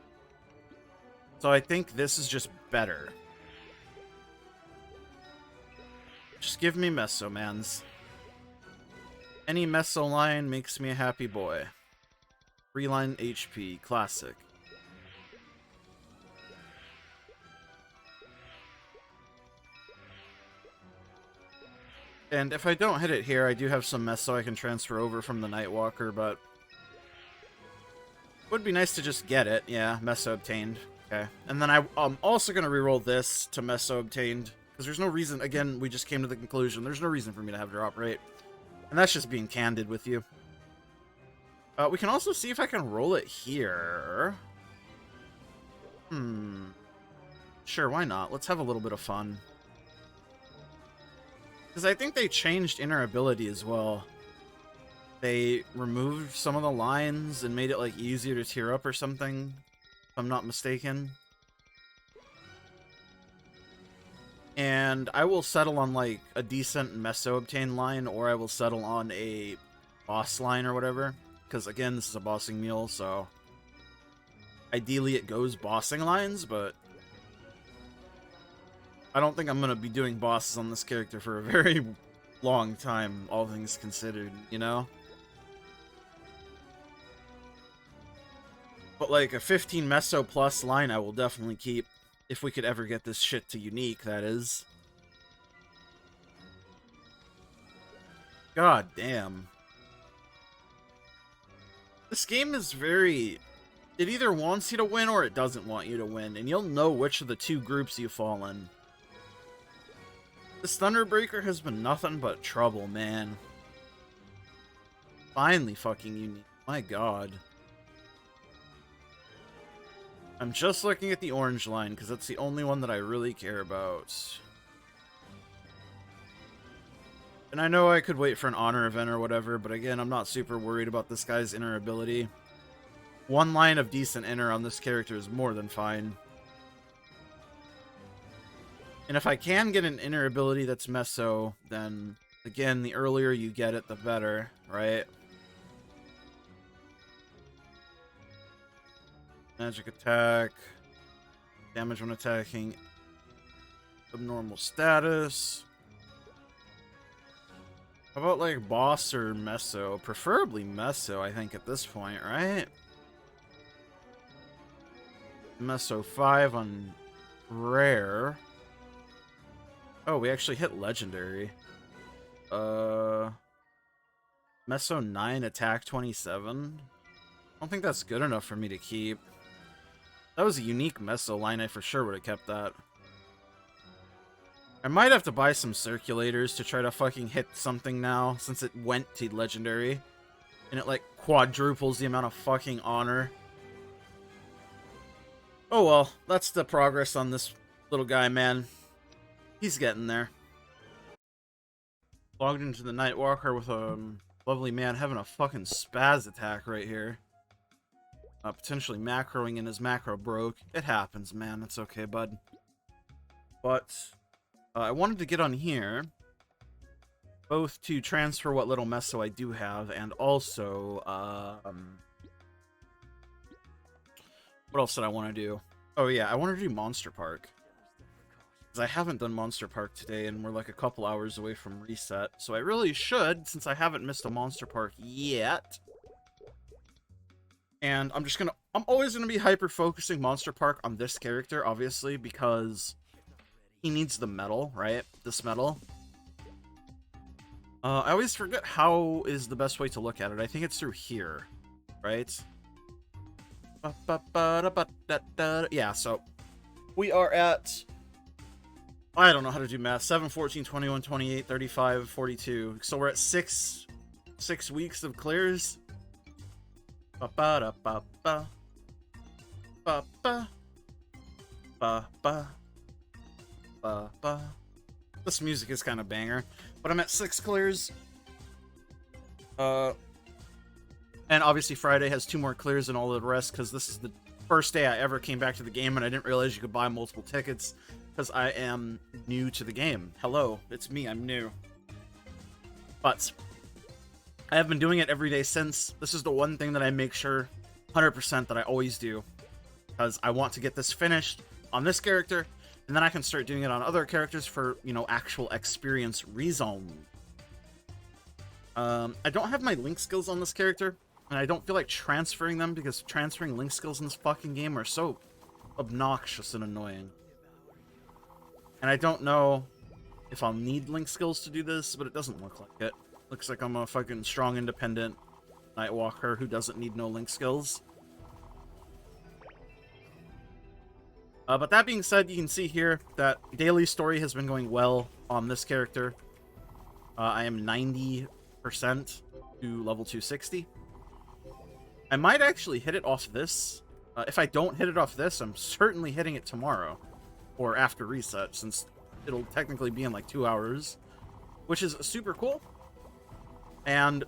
Speaker 1: So I think this is just better. Just give me Meso, mans. Any Meso line makes me a happy boy. 3-line HP, classic. And if I don't hit it here, I do have some Meso I can transfer over from the Nightwalker, but it would be nice to just get it. Yeah, Meso obtained. Okay. And then I'm also going to reroll this to Meso obtained, because there's no reason, again, we just came to the conclusion, there's no reason for me to have drop rate. And that's just being candid with you. We can also see if I can roll it here. Sure, why not? Let's have a little bit of fun. Because I think they changed inner ability as well. They removed some of the lines and made it, like, easier to tier up or something, if I'm not mistaken. And I will settle on, like, a decent Meso obtain line, or I will settle on a boss line or whatever. Because, again, this is a bossing meal, so ideally it goes bossing lines, but I don't think I'm going to be doing bosses on this character for a very long time, all things considered, you know? But, like, a 15 Meso plus line I will definitely keep, if we could ever get this shit to unique, that is. God damn. This game is very... It either wants you to win or it doesn't want you to win, and you'll know which of the two groups you fall in. This Thunderbreaker has been nothing but trouble, man. Finally fucking unique. My god. I'm just looking at the orange line, because that's the only one that I really care about. And I know I could wait for an honor event or whatever, but again, I'm not super worried about this guy's inner ability. One line of decent inner on this character is more than fine. And if I can get an inner ability that's Meso, then, again, the earlier you get it, the better, right? Magic attack. Damage when attacking. Abnormal status. How about, like, boss or Meso? Preferably Meso, I think, at this point, right? Meso 5 on rare. Oh, we actually hit legendary. Meso 9, attack 27. I don't think that's good enough for me to keep. That was a unique Meso line, I for sure would have kept that. I might have to buy some circulators to try to fucking hit something now, since it went to legendary. And it, like, quadruples the amount of fucking honor. Oh well, that's the progress on this little guy, man. He's getting there. Logged into the Nightwalker with a lovely man having a fucking spaz attack right here. Potentially macroing and his macro broke. It happens, man. It's okay, bud. But I wanted to get on here, both to transfer what little Meso I do have, and also, what else did I want to do? Oh yeah, I wanted to do Monster Park. Because I haven't done Monster Park today, and we're like a couple hours away from reset. So I really should, since I haven't missed a Monster Park yet. And I'm always gonna be hyper-focusing Monster Park on this character, obviously, because he needs the medal, right? This medal. I always forget how is the best way to look at it. I think it's through here, right? Yeah, so we are at, I don't know how to do math, 7, 14, 21, 28, 35, 42. So we're at six weeks of clears. This music is kind of banger, but I'm at 6 clears. And obviously Friday has 2 more clears and all the rest, because this is the first day I ever came back to the game, and I didn't realize you could buy multiple tickets, because I am new to the game. Hello, it's me, I'm new. But I have been doing it every day since. This is the one thing that I make sure 100% that I always do, because I want to get this finished on this character, and then I can start doing it on other characters for, you know, actual experience reason. I don't have my link skills on this character, and I don't feel like transferring them, because transferring link skills in this fucking game are so obnoxious and annoying. And I don't know if I'll need link skills to do this, but it doesn't look like it. Looks like I'm a fucking strong, independent Nightwalker who doesn't need no link skills. But that being said, you can see here that daily story has been going well on this character. I am 90% to level 260. I might actually hit it off this. If I don't hit it off this, I'm certainly hitting it tomorrow. Or after reset, since it'll technically be in like 2 hours. Which is super cool. And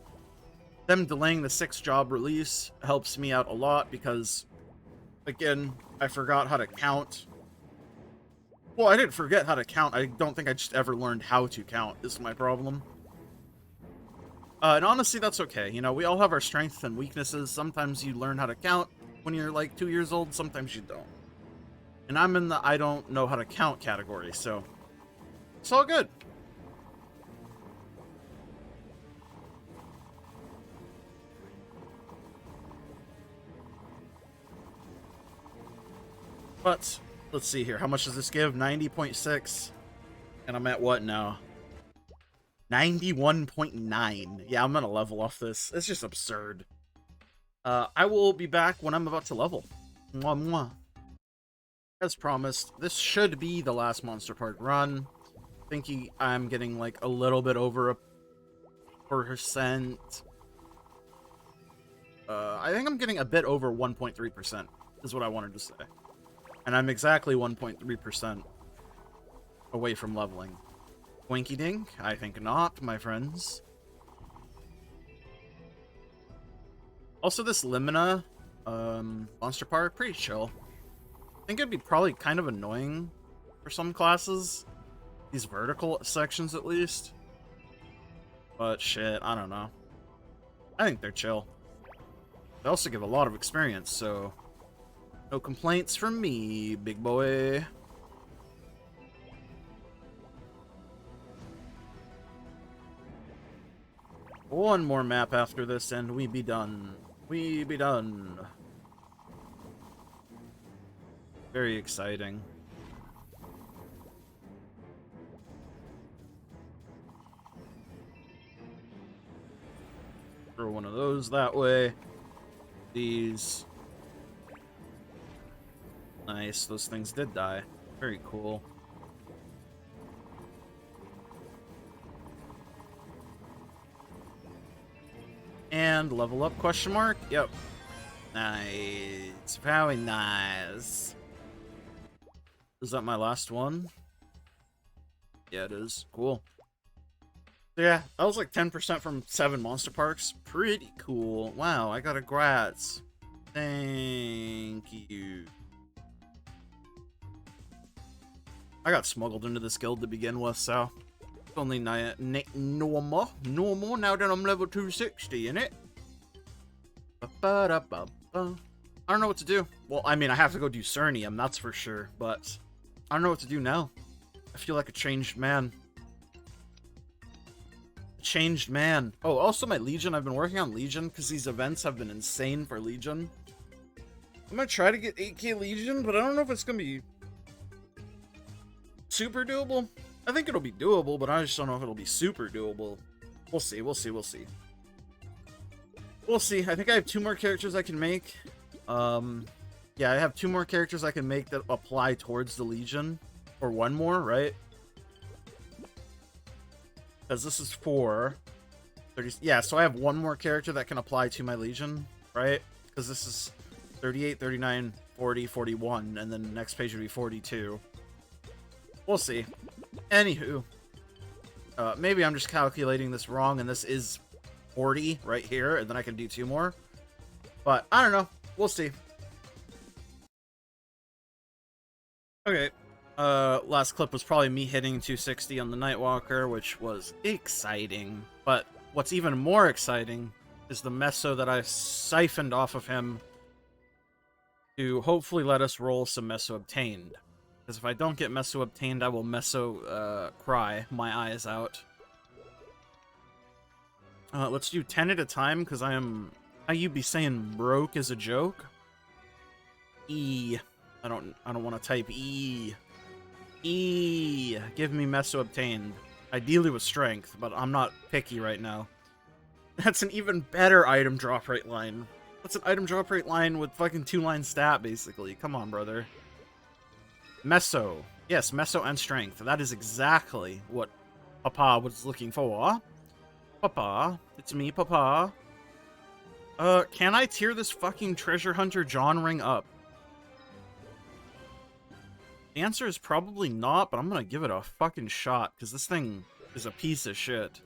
Speaker 1: them delaying the 6th job release helps me out a lot because, again, I forgot how to count. Well, I didn't forget how to count. I don't think I just ever learned how to count, is my problem. And honestly, that's okay. You know, we all have our strengths and weaknesses. Sometimes you learn how to count when you're like 2 years old. Sometimes you don't. And I'm in the I don't know how to count category, so it's all good. But let's see here. How much does this give? 90.6. And I'm at what now? 91.9. Yeah, I'm gonna level off this. It's just absurd. I will be back when I'm about to level. Mwah, mwah. As promised, this should be the last Monster Park run. I'm getting like a little bit over a percent. I think I'm getting a bit over 1.3% is what I wanted to say. And I'm exactly 1.3% away from leveling. Winky dink? I think not, my friends. Also, this Limina Monster Park, pretty chill. I think it'd be probably kind of annoying for some classes. These vertical sections, at least. But shit, I don't know. I think they're chill. They also give a lot of experience, so no complaints from me, big boy. One more map after this, and we be done. We be done. Very exciting. Throw one of those that way. These. Nice, those things did die. Very cool. And level up, question mark? Yep. Nice. Very nice. Is that my last one? Yeah, it is. Cool. So yeah, that was like 10% from 7 Monster Parks. Pretty cool. Wow, I got a grats. Thank you. I got smuggled into this guild to begin with, so it's only normal now that I'm level 260, innit? I don't know what to do. Well, I mean, I have to go do Cernium, that's for sure, but I don't know what to do now. I feel like a changed man. Changed man. Oh, also my Legion. I've been working on Legion because these events have been insane for Legion. I'm gonna try to get 8k Legion, but I don't know if it's gonna be super doable. I think it'll be doable, but I just don't know if it'll be super doable. We'll see, we'll see, we'll see. We'll see. I think I have 2 more characters I can make. Yeah, I have 2 more characters I can make that apply towards the Legion. Or 1 more, right? Because this is 4. 30, yeah, so I have 1 more character that can apply to my Legion, right? Because this is 38, 39, 40, 41, and then the next page would be 42. We'll see. Anywho. Maybe I'm just calculating this wrong, and this is 40 right here, and then I can do 2 more. But, I don't know. We'll see. Okay. Last clip was probably me hitting 260 on the Nightwalker, which was exciting. But what's even more exciting is the meso that I siphoned off of him to hopefully let us roll some Meso Obtained. Because if I don't get Meso Obtained, I will cry my eyes out. Let's do 10 at a time, because I am... How you be saying broke is a joke? E. I don't want to type E. E. Give me Meso Obtained. Ideally with strength, but I'm not picky right now. That's an even better item drop rate line. That's an item drop rate line with fucking 2-line stat, basically. Come on, brother. Meso. Yes, Meso and strength. That is exactly what Papa was looking for. Papa. It's me, Papa. Can I tier this fucking treasure hunter John ring up? The answer is probably not, but I'm gonna give it a fucking shot, because this thing is a piece of shit.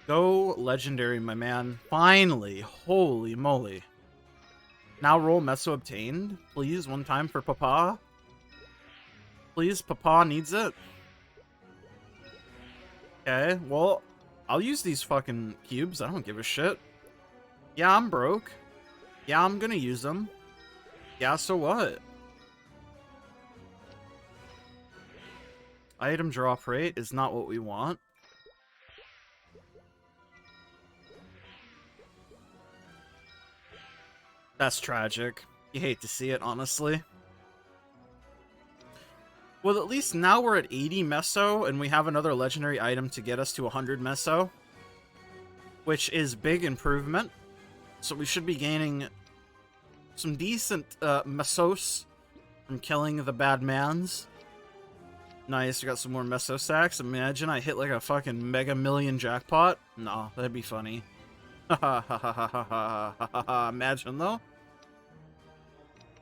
Speaker 1: Go legendary, my man. Finally. Holy moly. Now roll Meso Obtained. Please, one time for Papa. Please, Papa needs it. Okay, well, I'll use these fucking cubes. I don't give a shit. Yeah, I'm broke. Yeah, I'm gonna use them. Yeah, so what? Item drop rate is not what we want. That's tragic. You hate to see it, honestly. Well, at least now we're at 80 Meso, and we have another legendary item to get us to 100 Meso, which is big improvement. So we should be gaining some decent Mesos from killing the bad mans. Nice, we got some more Meso stacks. Imagine I hit like a fucking mega million jackpot. No, that'd be funny. Imagine though.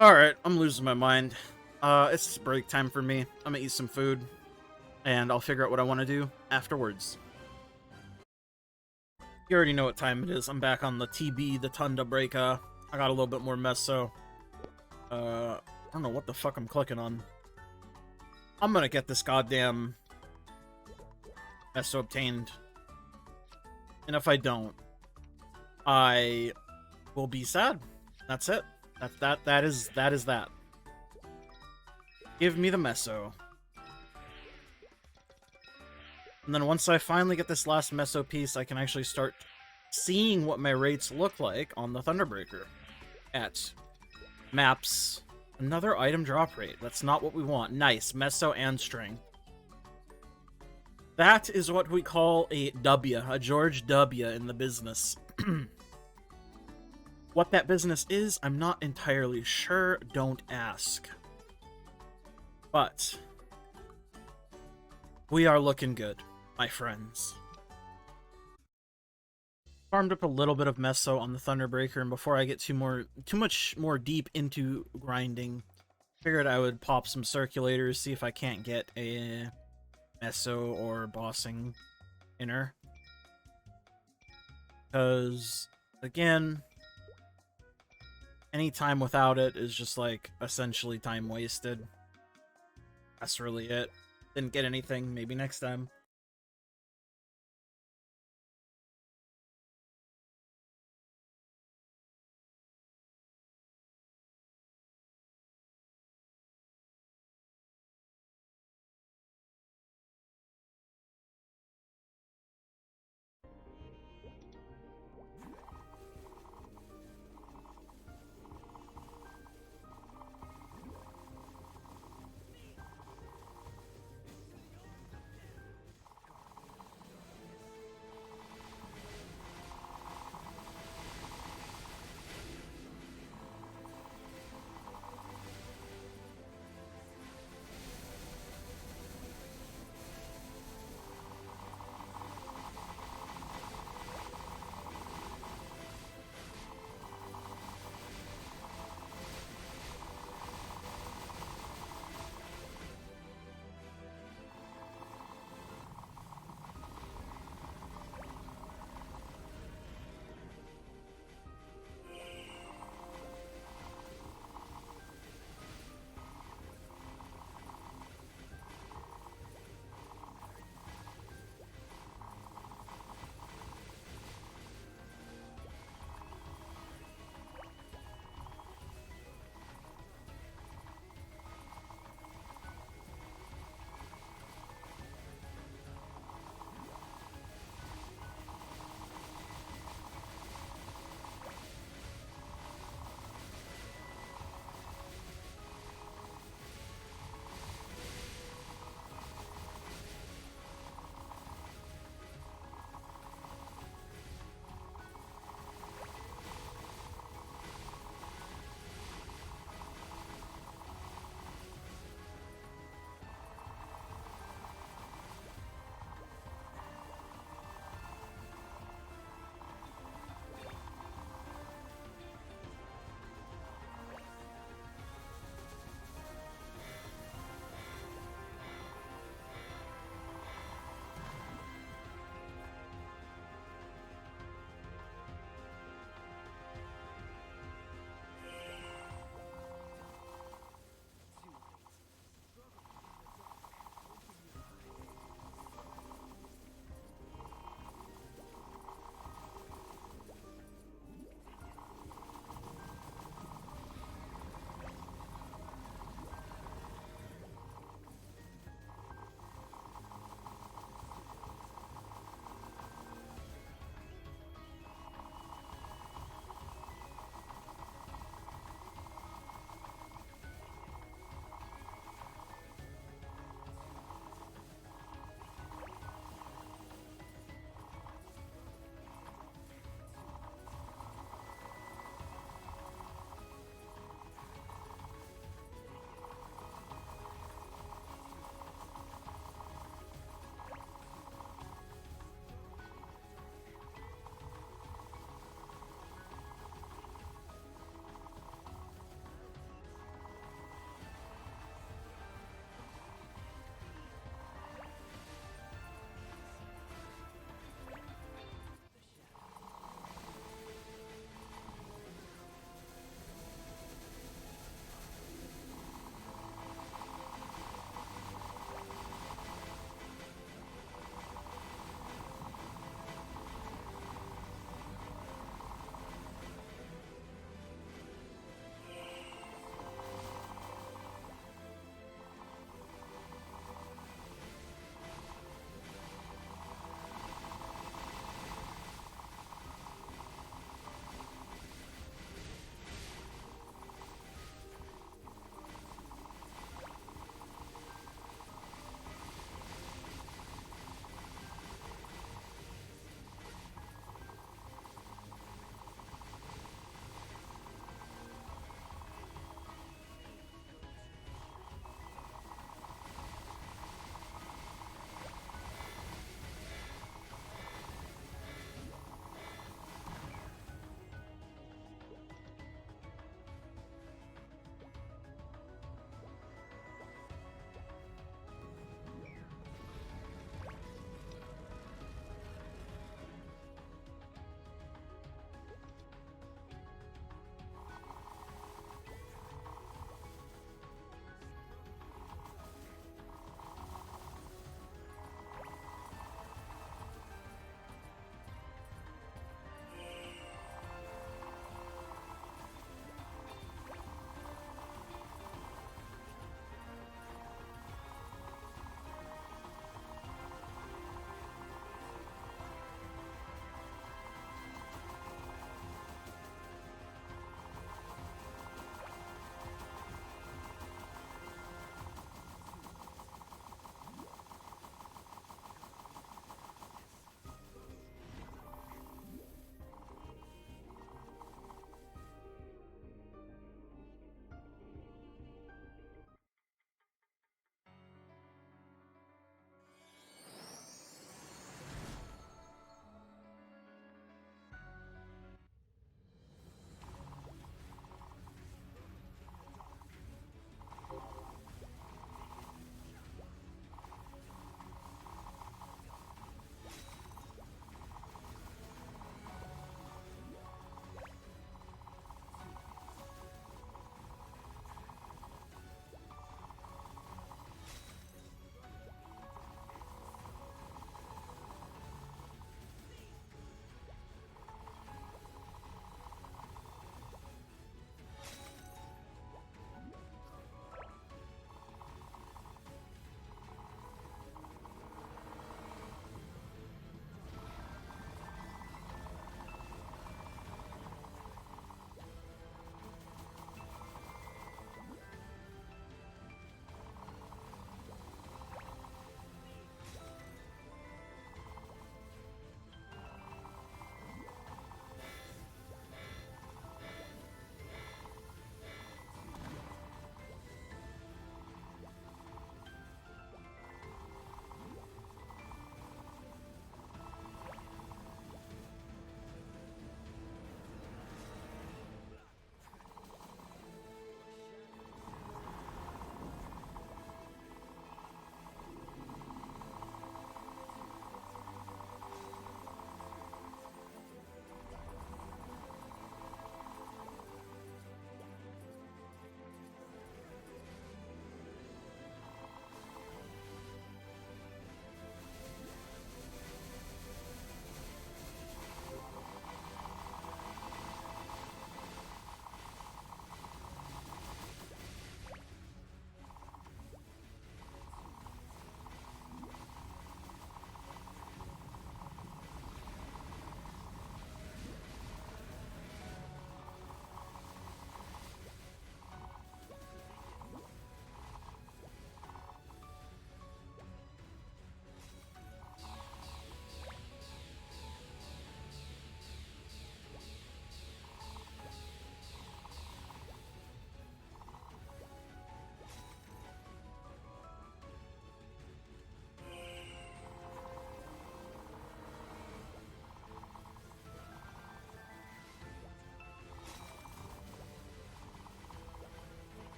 Speaker 1: Alright, I'm losing my mind. It's break time for me. I'm gonna eat some food, and I'll figure out what I want to do afterwards. You already know what time it is. I'm back on the TB, the Tunda Breaker. I got a little bit more Meso. I don't know what the fuck I'm clicking on. I'm gonna get this goddamn Meso Obtained. And if I don't, I will be sad. That's it. That is that. Give me the Meso. And then once I finally get this last Meso piece, I can actually start seeing what my rates look like on the Thunderbreaker. At maps. Another item drop rate. That's not what we want. Nice. Meso and string. That is what we call a W. A George W. in the business. What that business is, I'm not entirely sure. Don't ask. But we are looking good, my friends. Farmed up a little bit of Meso on the Thunderbreaker, and before I get too much more deep into grinding, figured I would pop some circulators, see if I can't get a Meso or bossing inner. Because, again, any time without it is just like essentially time wasted. That's really it. Didn't get anything, maybe next time.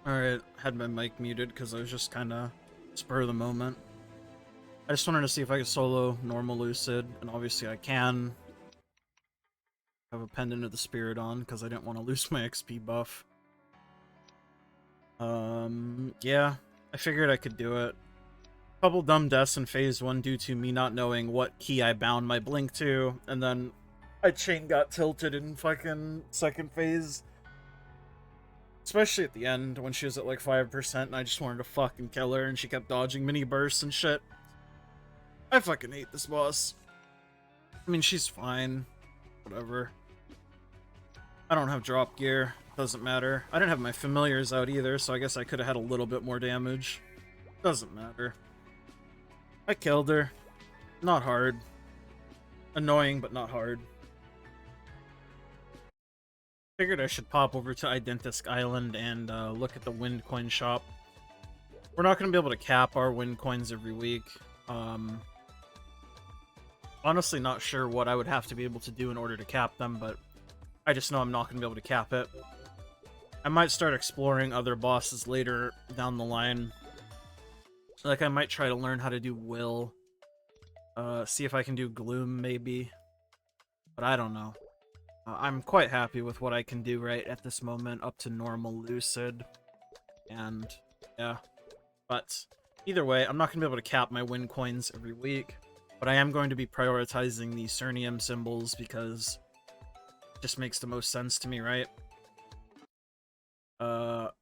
Speaker 1: Alright, had my mic muted because I was just kind of spur of the moment. I just wanted to see if I could solo normal lucid, and obviously I can. Have a pendant of the spirit on because I didn't want to lose my XP buff. Yeah, I figured I could do it. Couple dumb deaths in phase 1 due to me not knowing what key I bound my blink to, and then my chain got tilted in fucking second phase. Especially at the end, when she was at like 5%, and I just wanted to fucking kill her, and she kept dodging mini bursts and shit. I fucking hate this boss. I mean, she's fine. Whatever. I don't have drop gear. Doesn't matter. I didn't have my familiars out either, so I guess I could have had a little bit more damage. Doesn't matter. I killed her. Not hard. Annoying, but not hard. Figured I should pop over to Identisk Island and look at the wind coin shop. We're not going to be able to cap our wind coins every week. Honestly, not sure what I would have to be able to do in order to cap them, but I just know I'm not going to be able to cap it. I might start exploring other bosses later down the line. Like, I might try to learn how to do Will. See if I can do Gloom, maybe. But I don't know. I'm quite happy with what I can do right at this moment, up to normal Lucid. And, yeah. But, either way, I'm not going to be able to cap my win coins every week. But I am going to be prioritizing the Cernium symbols because it just makes the most sense to me, right?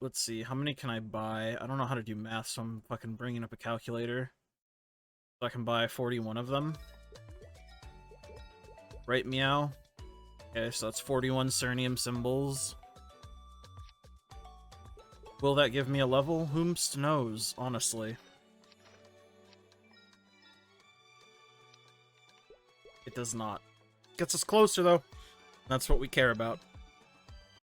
Speaker 1: Let's see. How many can I buy? I don't know how to do math, so I'm fucking bringing up a calculator. So I can buy 41 of them. Right, meow? Okay, so that's 41 Cernium symbols. Will that give me a level? Whomst knows, honestly. It does not. Gets us closer, though. That's what we care about.